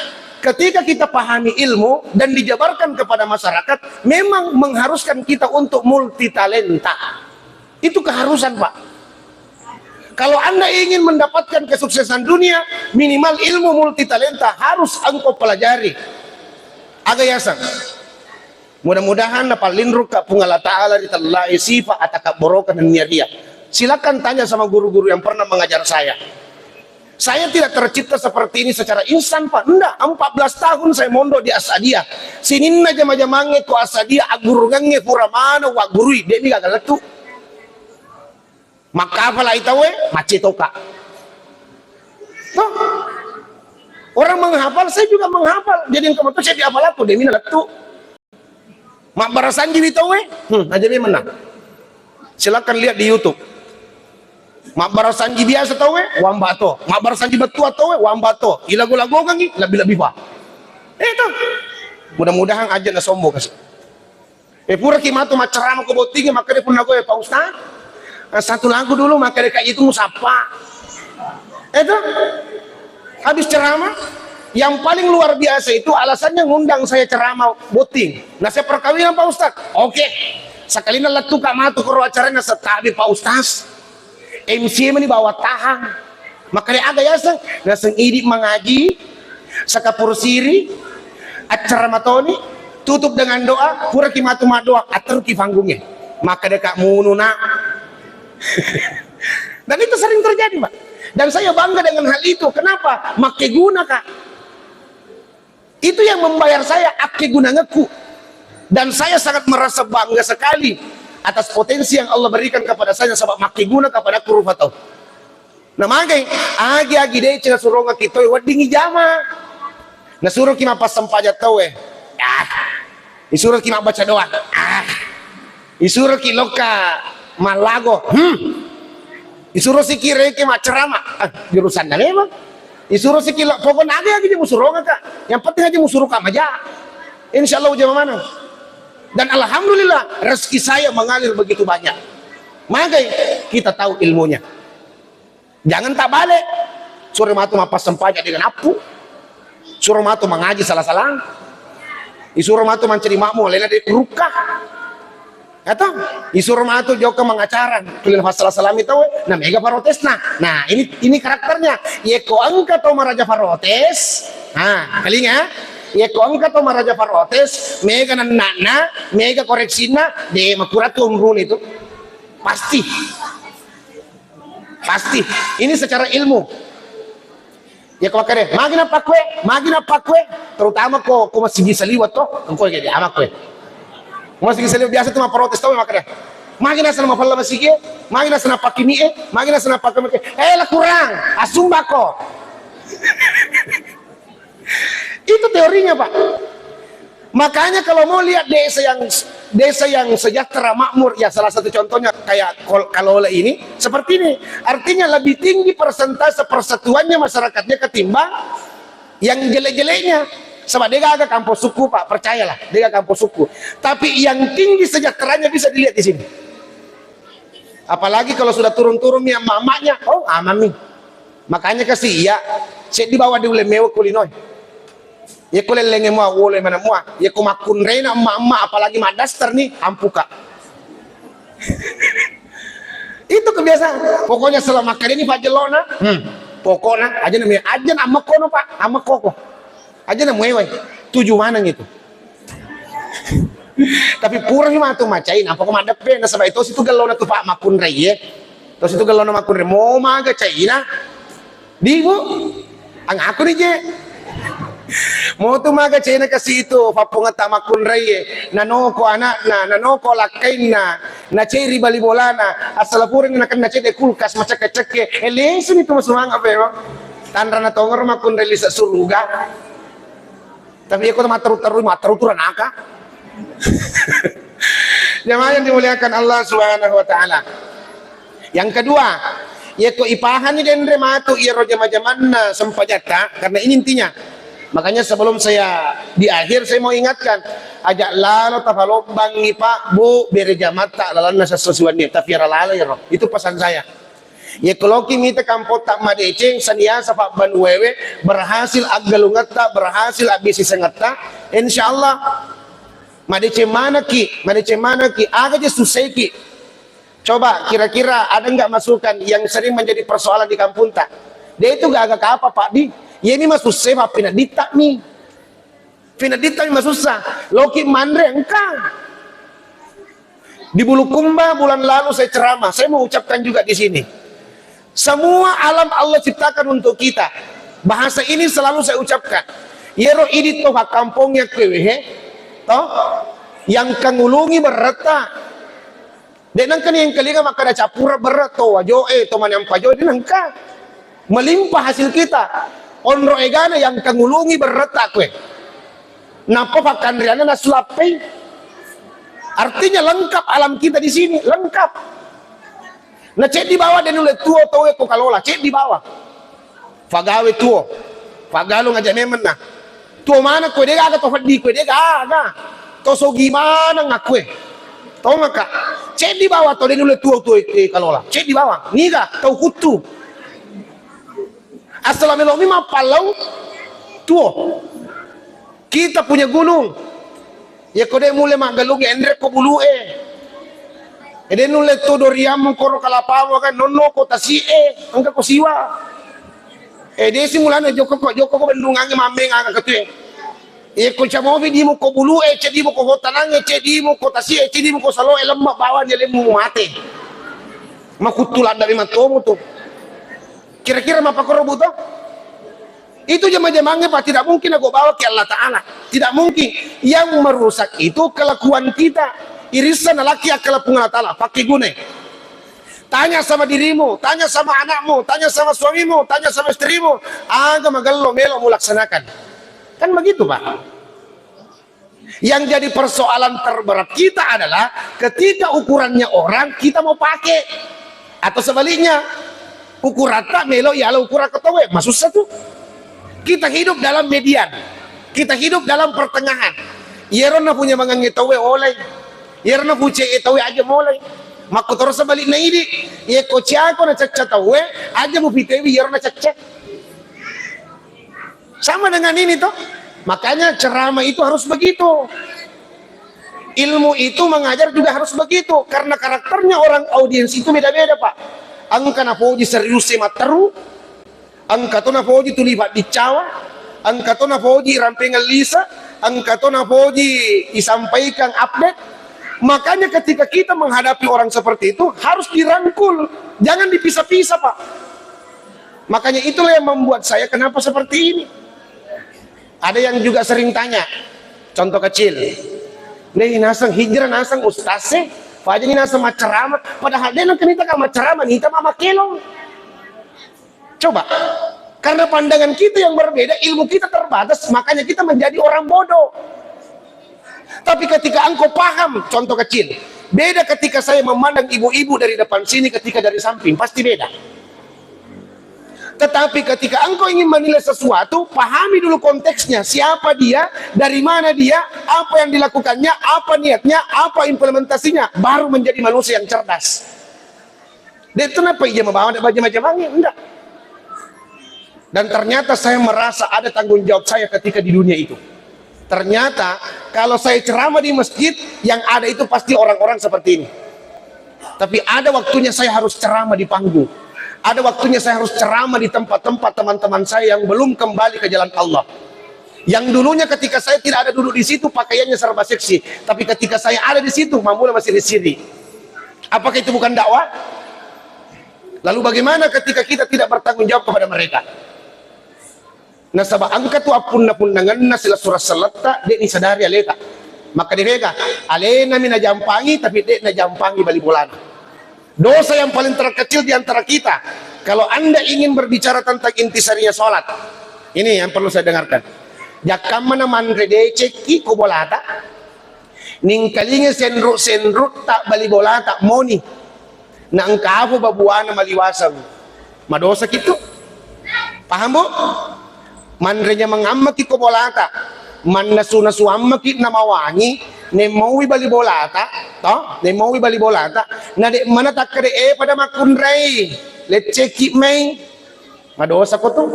ketika kita pahami ilmu dan dijabarkan kepada masyarakat, memang mengharuskan kita untuk multi talenta. Itu keharusan Pak. Kalau anda ingin mendapatkan kesuksesan dunia, minimal ilmu multi talenta harus engkau pelajari. Agayasan. Mudah-mudahan napalindruk ka pungala ta'ala ditallai sifa ataka borokan dan niyadia. Silakan tanya sama guru-guru yang pernah mengajar saya. Saya tidak tercipta seperti ini secara instan Pak. Enggak, 14 tahun saya mondok di Asadia. Sininna jama-jamange ko Asadia agurungange puramana wa gurui demi gagal letu. Maka pala itawe macetoka. Toh, orang menghafal, saya juga menghafal. Jadi yang kebetulan saya dihafal aku demi letu. Mak barasan jadi tawe, aja dia menang. Silakan lihat di YouTube. Mak barasanji biasa tahu wambato, mak barasanji betua tahu wambato. Ilago-lago kan lebih-lebih Pak. Itu. Mudah-mudahan aja na sombong kasih. Pura kimatu maceram ko botingi makanya pun nago Pak Ustaz. Satu lagu dulu makanya kayak itu musapa. Itu. Habis ceramah yang paling luar biasa itu alasannya ngundang saya ceramah boting. Nah saya perkawinan Pak Ustaz. Oke. Sekali naletu kak matu karo acaranya setabi Pak Ustaz. MC ini bawa tahang makanya agak yasang naseng idik mengaji sakapur siri acara matoni tutup dengan doa pura kimatu doa atur ki panggungnya maka dekat mununa. Dan itu sering terjadi Pak, dan saya bangga dengan hal itu. Kenapa? Make guna Kak, itu yang membayar saya ake guna ngeku, dan saya sangat merasa bangga sekali atas potensi yang Allah berikan kepada saya sebab maki guna kepada kurufatau. Nah makanya agi-agi deh cina suruh ngakitoi wadingi jama. Nah suruh kima pas sempajat tau disuruh kima baca doa disuruh kiloka malago disuruh si kira kima ceramah jurusan dan emang disuruh si kilo pokoknya agi-agi dia musuruh ngaka. Yang penting aja musuruh kam aja. Insya Allah jama mana. Dan alhamdulillah rezeki saya mengalir begitu banyak. Maka kita tahu ilmunya. Jangan tak balik. suruh matu mapasang pajak dengan apu, suruh matu mengaji salah-salah, disuruh matu mencari makmu lena dari rukah, atau disuruh matu joka mengacaran tulen masalah salam itu, nah mega Farotes nah ini karakternya, yeko angka atau maraja Farotes, nah kalinya, yeko angka atau maraja Farotes, mega nana, mega koreksina, de makurat umrun itu, pasti, ini secara ilmu. Ya kau kare, magina pakwe, terutama kau masih bisa liwat toh, kau jadi amak kue. Masih bisa liwat biasa tuh mah protes toh makanya. Magina sana mapalla masih magina sana pakini magina sana pakai lah kurang, asum bako. Itu teorinya Pak. Makanya kalau mau lihat desa yang sejahtera makmur, ya salah satu contohnya kayak Kalola ini seperti ini. Artinya lebih tinggi persentase persatuannya masyarakatnya ketimbang yang jelek-jeleknya. Sebab dia agak kampus suku Pak, percayalah, dia agak kampus suku. Tapi yang tinggi sejahteranya bisa dilihat di sini. Apalagi kalau sudah turun-turun ya mamanya, oh amami. Makanya kasih ya, saya dibawa di ule mewah kulinoy. Ya kulel lenge mua wole mana mua ya kumakun reina emak-emak apalagi madaster nih ampuka. Itu kebiasaan. Pokoknya selama kali ini Pak Jelona pokoknya aja namanya aja nama kono Pak ama koko aja namanya tujuh mana gitu. Tapi pura mah tuh macain apa kok madep na sebab itu situ galona tuh Pak makun reye terus itu galona makun re mau maga caina di bu ang aku nih je mau tuh maga cina kasih itu papunga tamakun reye nanoko anak nanoko lakain na ceri bali bolana asal puring na kena cede kulkas macam keceke elengsun itu masumang apa ya tandra na tongor makun relisa suruga tapi aku mataru naka. Jemaah yang dimuliakan Allah Subhanahu wa taala. Yang kedua, yaitu ipahan ni dendre matu ia roja majamanna sempajata karena ini intinya. Makanya sebelum saya di akhir saya mau ingatkan ajak lalu tafalobang ipa bu bereja mata lalana sesuatu ni tafiara lala ya itu pesan saya. Ya kalau kita kampot tak madeceng sania safa ban wewe berhasil aggalungat tak berhasil abisi sengata insyaallah madeceng mana ki aga je susai ki. Coba kira-kira ada enggak masukan yang sering menjadi persoalan di kampung tak? Dia itu gak agak apa Pak Di. Ya ini mah susah Pak pinadita nih. Pinadita mah susah. Loki mandre engkau. Di Bulukumba bulan lalu saya ceramah. Saya mau ucapkan juga di sini. Semua alam Allah ciptakan untuk kita. Bahasa ini selalu saya ucapkan. Yero ini toh kampungnya kewehe. Toh yang kangulungi berreta. Dan kan yang kelinga maka ada capura berat toh wajo toh yang pajo ini nangka. Melimpah hasil kita. Onro egana yang kangulungi berretak kue. Napa pakan riana nasulapai. Artinya lengkap alam kita di sini, lengkap. Nah cek di bawah dan oleh tuo towe ko kalola, cek di bawah. Fagawe tuo. Fagalo ngajak nemen nah. Tuo mana kue dega aga toh di kue dega aga. Toh so gimana ngakue. Tahu nggak kak? Cek di bawah toh dan oleh tuo kalola. Cek di bawah. Niga tau kutu. Assalamualaikum mah palau tuo. Kita punya gunung. Ya kode mulai magalung endre ko bulue. Ede nule to doriam koro kalapamo kan nonno ko tasie angka ko siwa. Ede si mulana joko ko bendungange mameng angka ketue. E ko chamovi di mo ko bulue cedi mo ko hotanange cedi mo ko tasie cedi mo ko salo elam bawa dia lemu mate. Makutulan dari matomo tuh. Kira-kira apa korobu toh? Itu jemaah-jemaahnya Pak tidak mungkin aku bawa ke Allah Ta'ala. Tidak mungkin. Yang merusak itu kelakuan kita. Irisan laki akal Allah Ta'ala. Pakai gune. Tanya sama dirimu, tanya sama anakmu, tanya sama suamimu, tanya sama istrimu. Aga magallo melo mulaksanakan. Kan begitu Pak. Yang jadi persoalan terberat kita adalah ketika ukurannya orang kita mau pakai. Atau sebaliknya. Ukurata melo ya ukuran ketowe masuk satu. Kita hidup dalam median. Kita hidup dalam pertengahan. Yerona punya mangang itowe oleh. Yerona punya itowe aja mulai. Maka terus sebalik na ini. Ye kocia ko na cacca tawe aja mu pitewi yerona cacca. Sama dengan ini toh. Makanya ceramah itu harus begitu. Ilmu itu mengajar juga harus begitu, karena karakternya orang audiens itu beda-beda, Pak. Angka na poji serius semateru, angka to na poji tulibat dicawa, angka to na poji rampengan lisa, angka to na poji disampaikan update. Makanya ketika kita menghadapi orang seperti itu harus dirangkul, jangan dipisah-pisah, Pak. Makanya itulah yang membuat saya kenapa seperti ini. Ada yang juga sering tanya, contoh kecil, nih nasang hijrah nasang ustase, fajar ini nasang macerama, padahal dia nak kita kan macerama, kita mama kelong. Coba, karena pandangan kita yang berbeda, ilmu kita terbatas, makanya kita menjadi orang bodoh. Tapi ketika engkau paham, contoh kecil, beda ketika saya memandang ibu-ibu dari depan sini, ketika dari samping, pasti beda. Tetapi ketika engkau ingin menilai sesuatu, pahami dulu konteksnya, siapa dia, dari mana dia, apa yang dilakukannya, apa niatnya, apa implementasinya, baru menjadi manusia yang cerdas. Dan kenapa ia membawa macam-macam angin? Enggak. Dan ternyata saya merasa ada tanggung jawab saya ketika di dunia itu. Ternyata kalau saya ceramah di masjid, yang ada itu pasti orang-orang seperti ini. Tapi ada waktunya saya harus ceramah di panggung. Ada waktunya saya harus ceramah di tempat-tempat teman-teman saya yang belum kembali ke jalan Allah. Yang dulunya ketika saya tidak ada duduk di situ, pakaiannya serba seksi. Tapi ketika saya ada di situ, mamula masih di sini. Apakah itu bukan dakwah? Lalu bagaimana ketika kita tidak bertanggung jawab kepada mereka? Nasabah angka tu apun na pundangan na sila surah salata, dek ni sadari aleka. Maka direka, alena mina jampangi, tapi dek na jampangi bali bolana. Dosa yang paling terkecil di antara kita, kalau Anda ingin berbicara tentang intisarinya sholat, ini yang perlu saya dengarkan. Jakamana manre deceki ko bolata, ning kalinga senrut tak bali bolata moni, na ang kapo babuana maliwasang, madosa gitu. Paham bu? Manrenya mengamaki ko bolata, man nasu amaki na mawangi, ne maui bali bolata, toh ne maui bali bolata, na de mana tak kere pada makunrai, leceki mei, madosa ko tuh.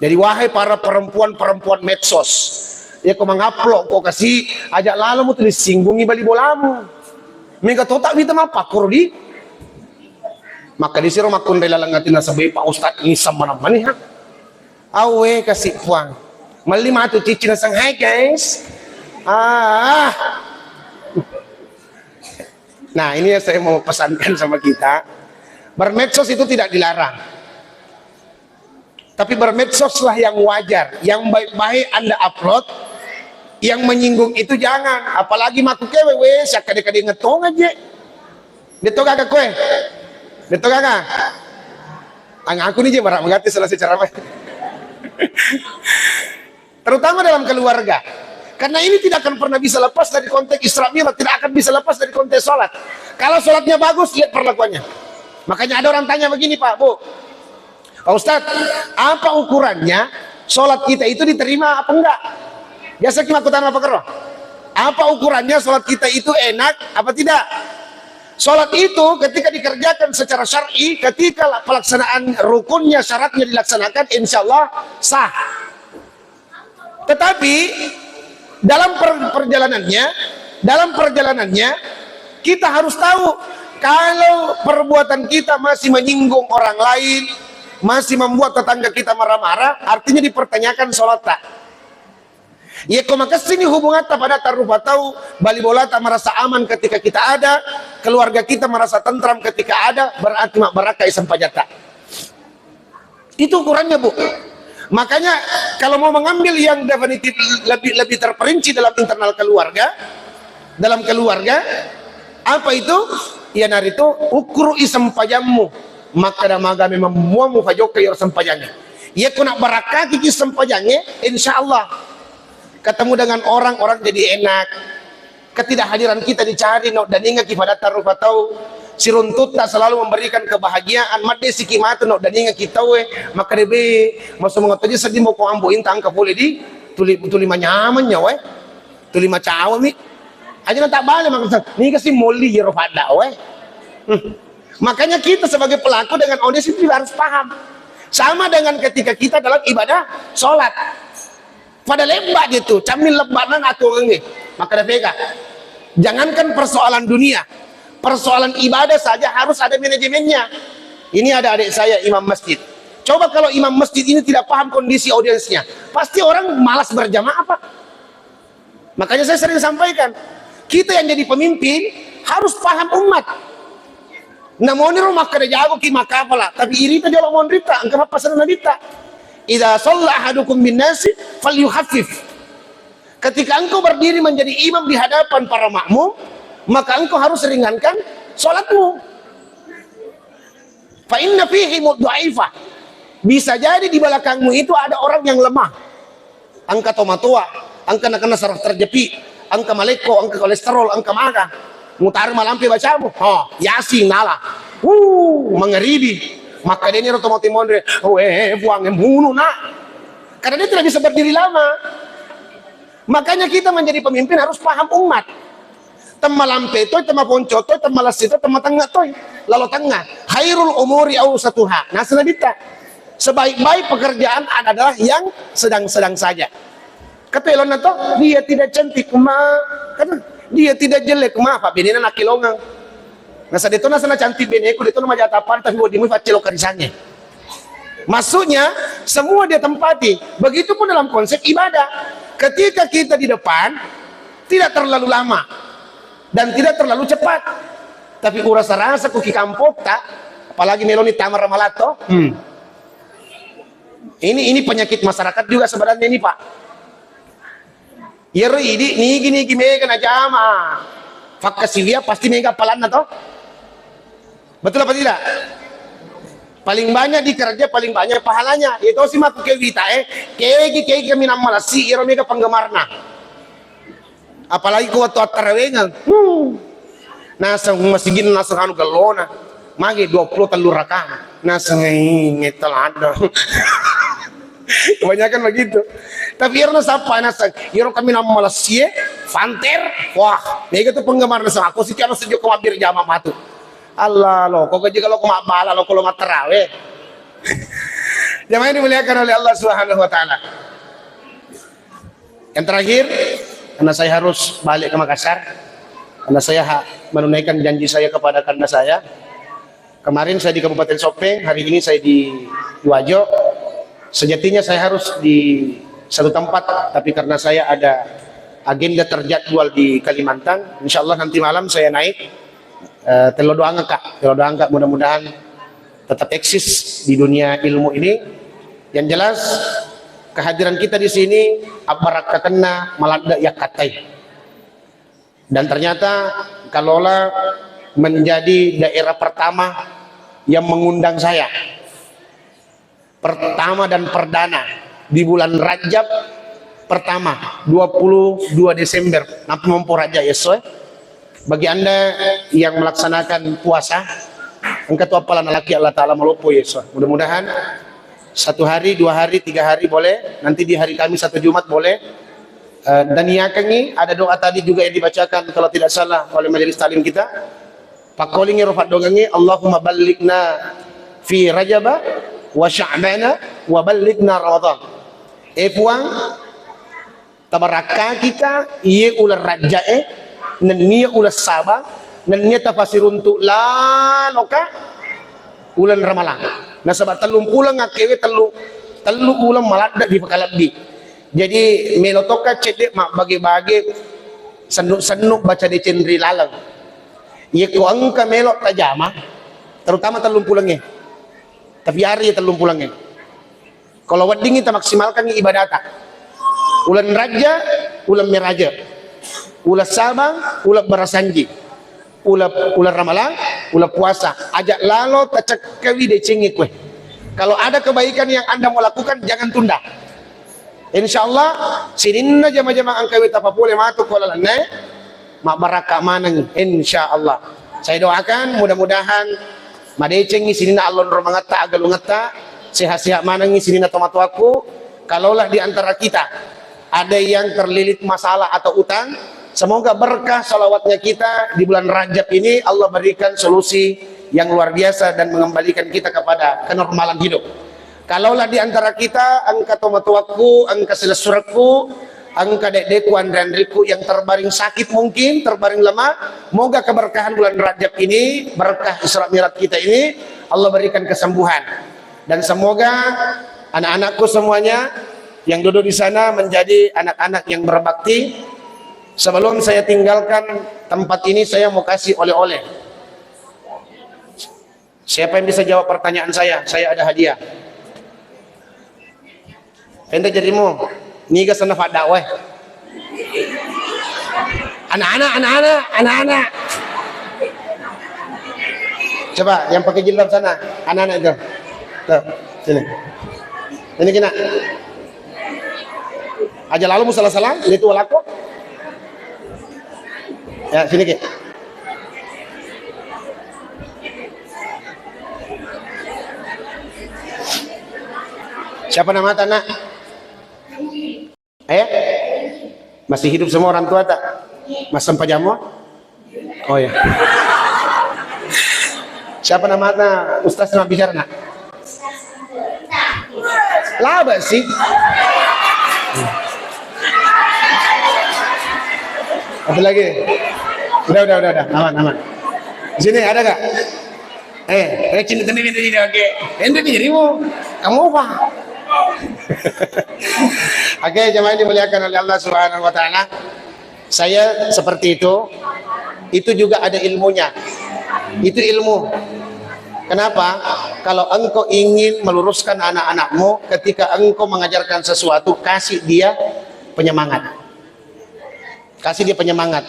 Jadi wahai para perempuan-perempuan medsos, ya kau mengupload, kau kasih ajak lalu mu tulis singgungi bali bolamu, mereka tahu tak bisa apa kurdi, maka disuruh makunrai lalangatin nasabai Pak Ustad ini sama namanya, awe kasih puang. Malima tu cici nasang hai guys. Nah ini yang saya mau pesankan sama kita. Bermedsos itu tidak dilarang, tapi bermedsoslah yang wajar, yang baik-baik Anda upload. Yang menyinggung itu jangan. Apalagi maku kewe wes ya kade-kade ngetong aja. Betul kagak kue? Betul kagak? Aku nih je barak mengerti selesai ceramah. Terutama dalam keluarga, karena ini tidak akan pernah bisa lepas dari konteks Isra Mi'raj, tidak akan bisa lepas dari konteks sholat. Kalau sholatnya bagus, lihat perlakuannya. Makanya ada orang tanya begini, Pak, Bu, Pak Ustadz, apa ukurannya sholat kita itu diterima apa enggak? Biasa kita tanya apa kero? Apa ukurannya sholat kita itu enak apa tidak? Sholat itu ketika dikerjakan secara syar'i, ketika pelaksanaan rukunnya, syaratnya dilaksanakan, insya Allah sah. Tetapi dalam perjalanannya kita harus tahu kalau perbuatan kita masih menyinggung orang lain, masih membuat tetangga kita marah-marah, artinya dipertanyakan sholat tak. Ya kau makasini hubungan pada taruh tahu bali bola tak merasa aman ketika kita ada, keluarga kita merasa tentram ketika ada, berarti mak barakai sampajata. Itu ukurannya, Bu. Makanya kalau mau mengambil yang definitif lebih terperinci dalam internal keluarga, dalam keluarga apa itu? Ya nari itu ukru isampajammu, maka damaga memang muamu fajoka yor sampajanya. Ya kuna barakah kiki sampajanya, insyaallah ketemu dengan orang-orang jadi enak. Ketidakhadiran kita dicari dan ingat kifadat taruh tahu. Si runtut tak selalu memberikan kebahagiaan, made si kimatu no dan ingat kita maka debe masuk mengatakan sedih mau kau ambo intang ka boleh di tuli manyamannya tuli macawa mi aja tak balik maka ni kasih moli ya rofada makanya kita sebagai pelaku dengan audiens itu harus paham Sama dengan ketika kita dalam ibadah sholat. Pada lembak gitu, camil lebanan atau enggak. Maka ada pegang. Jangankan persoalan dunia, persoalan ibadah saja harus ada manajemennya. Ini ada adik saya imam masjid. Coba kalau imam masjid ini tidak paham kondisi audiensnya, pasti orang malas berjamaah apa? Makanya saya sering sampaikan, kita yang jadi pemimpin harus paham umat. Namun rumah kada jago ki makapala, tapi iri ta jolo mon rita, angka pasan na rita. Idza shalla ahadukum bin nasi falyuhaffif. Ketika engkau berdiri menjadi imam di hadapan para makmum, maka engkau harus ringankan salatmu. Fa inna fihi mudha'ifah. Bisa jadi di belakangmu itu ada orang yang lemah. Angka tomatua, angka nakana saraf terjepi, angka maleko, angka kolesterol, angka maga. Mutar malam pe bacamu. Oh, yasin nala. Mengeribi. Maka dia ini otomatis mondre. Buang bunuh nak. Karena dia tidak bisa berdiri lama. Makanya kita menjadi pemimpin harus paham umat. Tema lampe toy, tema ponco toy, tema lasito, tema tengah toy. Lalu tengah. Khairul umuri awsatuha. Nah, senabita. Sebaik-baik pekerjaan adalah yang sedang-sedang saja. Kata Elon itu, dia tidak cantik, karena dia tidak jelek, Pak benina nak kilongang. Nah, saat itu nasa cantik beneku, itu nama jatapan, tapi buat dimu facelo karisannya. Maksudnya, semua dia tempati. Begitupun dalam konsep ibadah. Ketika kita di depan, tidak terlalu lama dan tidak terlalu cepat. Tapi rasa kuki kampot tak, apalagi meloni tamar ramalato. Ini penyakit masyarakat juga sebenarnya ini, Pak. Ya ini gini mega na jama. Fakasilia pasti mega palan na to. Betul apa tidak? Paling banyak dikerja, paling banyak pahalanya. Itu sih maku kewita kegi kami nama malasi iro mega penggemarna. Apalagi kuat tuat tarawengan. Nasang masigin nasang anu galona. Magi 20 telur raka. Nasang ngetel ada. Kebanyakan begitu. Tapi irna sapa nasa, iro kami nama malasie, fanter, wah, mega tuh penggemar nasa aku sih kalau sejak kewabir jama matu. Allah lo, kok gaji kalau kau bala lo kalau materawe. Jamaah ini dimuliakan oleh Allah Subhanahu Wa Taala. Yang terakhir, karena saya harus balik ke Makassar, karena saya menunaikan janji saya kepada kanda saya. Kemarin saya di Kabupaten Sopeng, hari ini saya di Wajo. Sejatinya saya harus di satu tempat, tapi karena saya ada agenda terjadwal di Kalimantan, insya Allah nanti malam saya naik. Telo doang kak, mudah-mudahan tetap eksis di dunia ilmu ini. Yang jelas kehadiran kita di sini aparat kena malada ya katai. Dan ternyata kalaulah menjadi daerah pertama yang mengundang saya, pertama dan perdana di bulan Rajab pertama 22 Desember nampu mampu raja Yesus. Bagi anda yang melaksanakan puasa, engkau tu apalah laki Allah Ta'ala melupo Yesus. Mudah-mudahan 1 hari, 2 hari, 3 hari boleh, nanti di hari Kamis atau Jumat boleh. Dan yakin ada doa tadi juga yang dibacakan kalau tidak salah oleh majelis taklim kita. Pak Koling rofat dogangi, Allahumma ballighna fi Rajaba wa Sya'bana wa ballighna Ramadan. Puang tabaraka kita iye ular rajae nan niya ulas sabang nan niya tafasir untuk la loka ulan Ramalan. Nah sabat telung pulang ngakewe telu ulang malada di pakalabdi. Jadi melotoka cedek mak bagi-bagi senuk baca di cendri lalang. Iya ko angka melok tajama terutama telung pulangnya. Tapi hari telung pulangnya. Kalau wedding kita maksimalkan ibadata. Ulan raja, ulan meraja. Ulan sabang, ulan berasanji. Ulan ramalan, ulan puasa. Ajak lalo tacakawi de cengi kue. Kalau ada kebaikan yang Anda mau lakukan, jangan tunda. Insyaallah sininna jama-jama angkawi tapapule matu kola lanai mak baraka manang insyaallah. Saya doakan mudah-mudahan madeceng sinina allon romangata agalungata sehat-sehat manang sinina tomatu aku. Kalaulah di antara kita ada yang terlilit masalah atau utang, semoga berkah salawatnya kita di bulan Rajab ini Allah berikan solusi yang luar biasa dan mengembalikan kita kepada kenormalan hidup. Kalaulah di antara kita angka tomatuaku, angka selesuraku, angka dek-dekku, andre-andreku yang terbaring sakit mungkin, terbaring lemah, moga keberkahan bulan Rajab ini, berkah Isra Mi'raj kita ini, Allah berikan kesembuhan. Dan semoga anak-anakku semuanya yang duduk di sana menjadi anak-anak yang berbakti. Sebelum saya tinggalkan tempat ini, saya mau kasih oleh-oleh. Siapa yang bisa jawab pertanyaan saya ada hadiah. Ente jadimu niga sana fada weh. Anak-anak. Coba yang pakai jilbab sana, anak-anak itu. Tuh, sini. Ini kena. Aja lalu salah-salah, itu walaku. Ya, sini ke. Siapa nama anak? Masih hidup semua orang tua tak? Mas Sampai Jamu? Oh ya. Siapa nama anak? Ustaz nama bicara nak? Laba sih. Apa lagi? Udah. Aman. Sini ada gak? Cinta ini oke. Ente dirimu. Kamu apa? Oke, jemaah yang dimuliakan oleh Allah Subhanahu wa taala. Saya seperti itu juga ada ilmunya. Itu ilmu. Kenapa? Kalau engkau ingin meluruskan anak-anakmu, ketika engkau mengajarkan sesuatu, kasih dia penyemangat. Kasih dia penyemangat.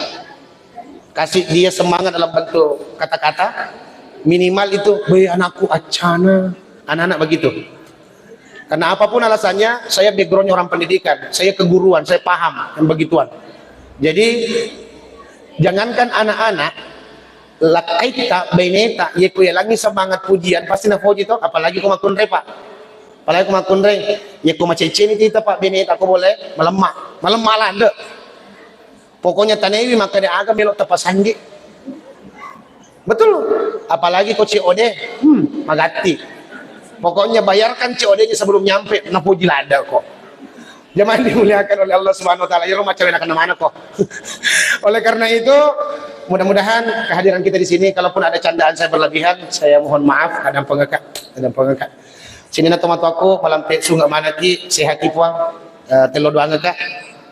Kasih dia semangat dalam bentuk kata-kata. Minimal itu, "Bayi anakku acana." Anak-anak begitu. Karena apapun alasannya, saya backgroundnya orang pendidikan, saya keguruan, saya paham yang begituan. Jadi jangankan anak-anak, lakaita baineta yeku yalangi semangat pujian pasti na puji to, apalagi ko makunre pak. Apalagi ko makunre, yeku maceceni tita pak beneta ko boleh melemah lah ande. Pokoknya tanewi maka dia agak belok tapasanggi. Betul. Apalagi ko COD, magati. Pokoknya bayarkan COD-nya sebelum nyampe, na puji lada kok. Jemaah dimuliakan oleh Allah Subhanahu wa taala. Ya rumah cewek akan mana kok. Oleh karena itu, mudah-mudahan kehadiran kita di sini, kalaupun ada candaan saya berlebihan, saya mohon maaf, kadang pengekat. Sini na tomato aku malam teksu enggak mana ki sehati puang telo doang enggak.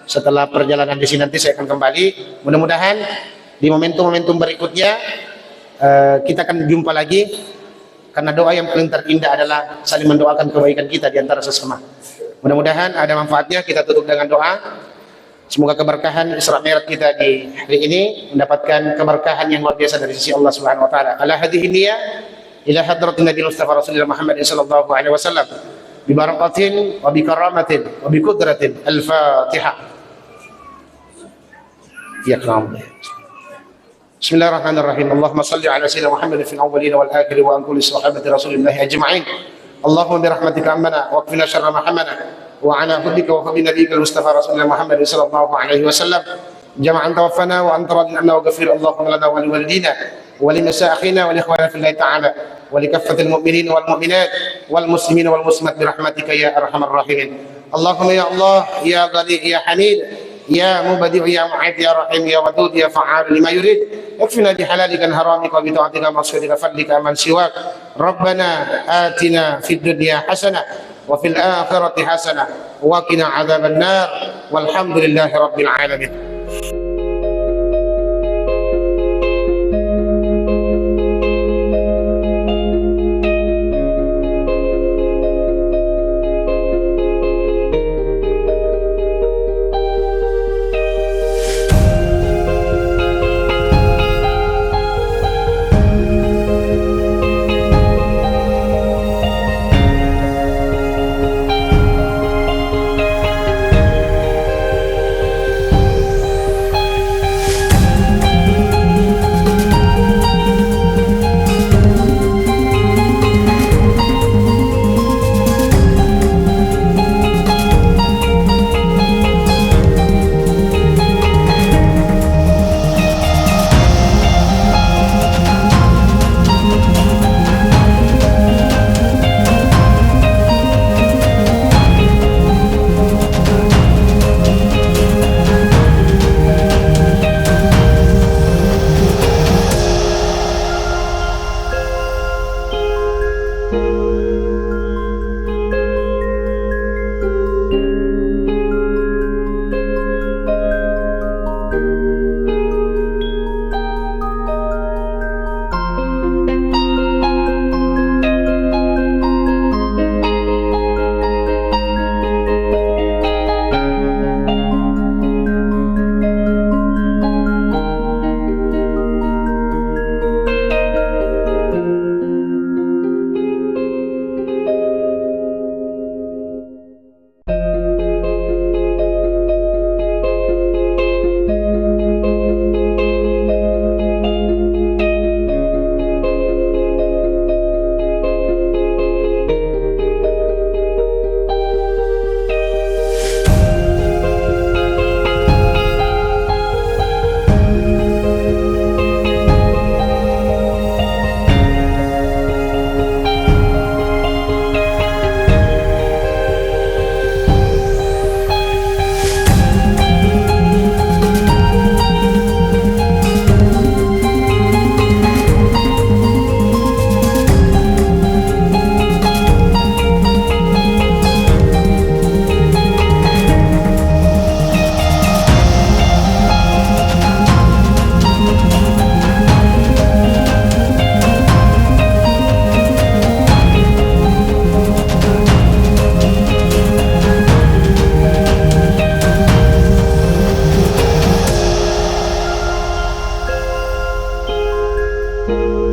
Setelah perjalanan di sini nanti saya akan kembali. Mudah-mudahan di momentum-momentum berikutnya kita akan jumpa lagi. Karena doa yang paling terindah adalah saling mendoakan kebaikan kita di antara sesama. Mudah-mudahan ada manfaatnya. Kita tutup dengan doa. Semoga keberkahan Isra Mi'raj kita di hari ini mendapatkan keberkahan yang luar biasa dari sisi Allah Subhanahu wa taala. Ala hadhihi niyya ila hadratin Nabi Mustafa Rasulullah Muhammad sallallahu alaihi wasallam bi barakatin wa bi karamatin wa bi qudratin. Al-Fatihah. Ya karam. Bismillahirrahmanirrahim. Allahumma salli ala sayyidina Muhammad fil awwalin wal akhirin wa an kulli sahabati Rasulillah ajma'in. Allahumma bi rahmatika ammana wa qina syarra ma hamana wa ala hubbika wa hubbi nabiyyika Mustafa Rasulullah Muhammad sallallahu alaihi wasallam. Jama'an tawaffana wa anta radin anna wa ghafir Allahumma lana wa liwalidina wa li masakhina wa li ikhwana fillah ta'ala wa li kaffatil mu'minin wal mu'minat wal muslimin wal muslimat bi rahmatika ya arhamar rahimin. Allahumma ya Allah ya Ghani ya Hamid يا مبدع يا معيد يا رحيم يا ودود يا فعال لما يريد اكفنا بحلالك عن حرامك وبطاعتك معصيتك فضلك من سواك ربنا آتنا في الدنيا حسنة وفي الآخرة حسنة وقنا عذاب النار والحمد لله رب العالمين. Thank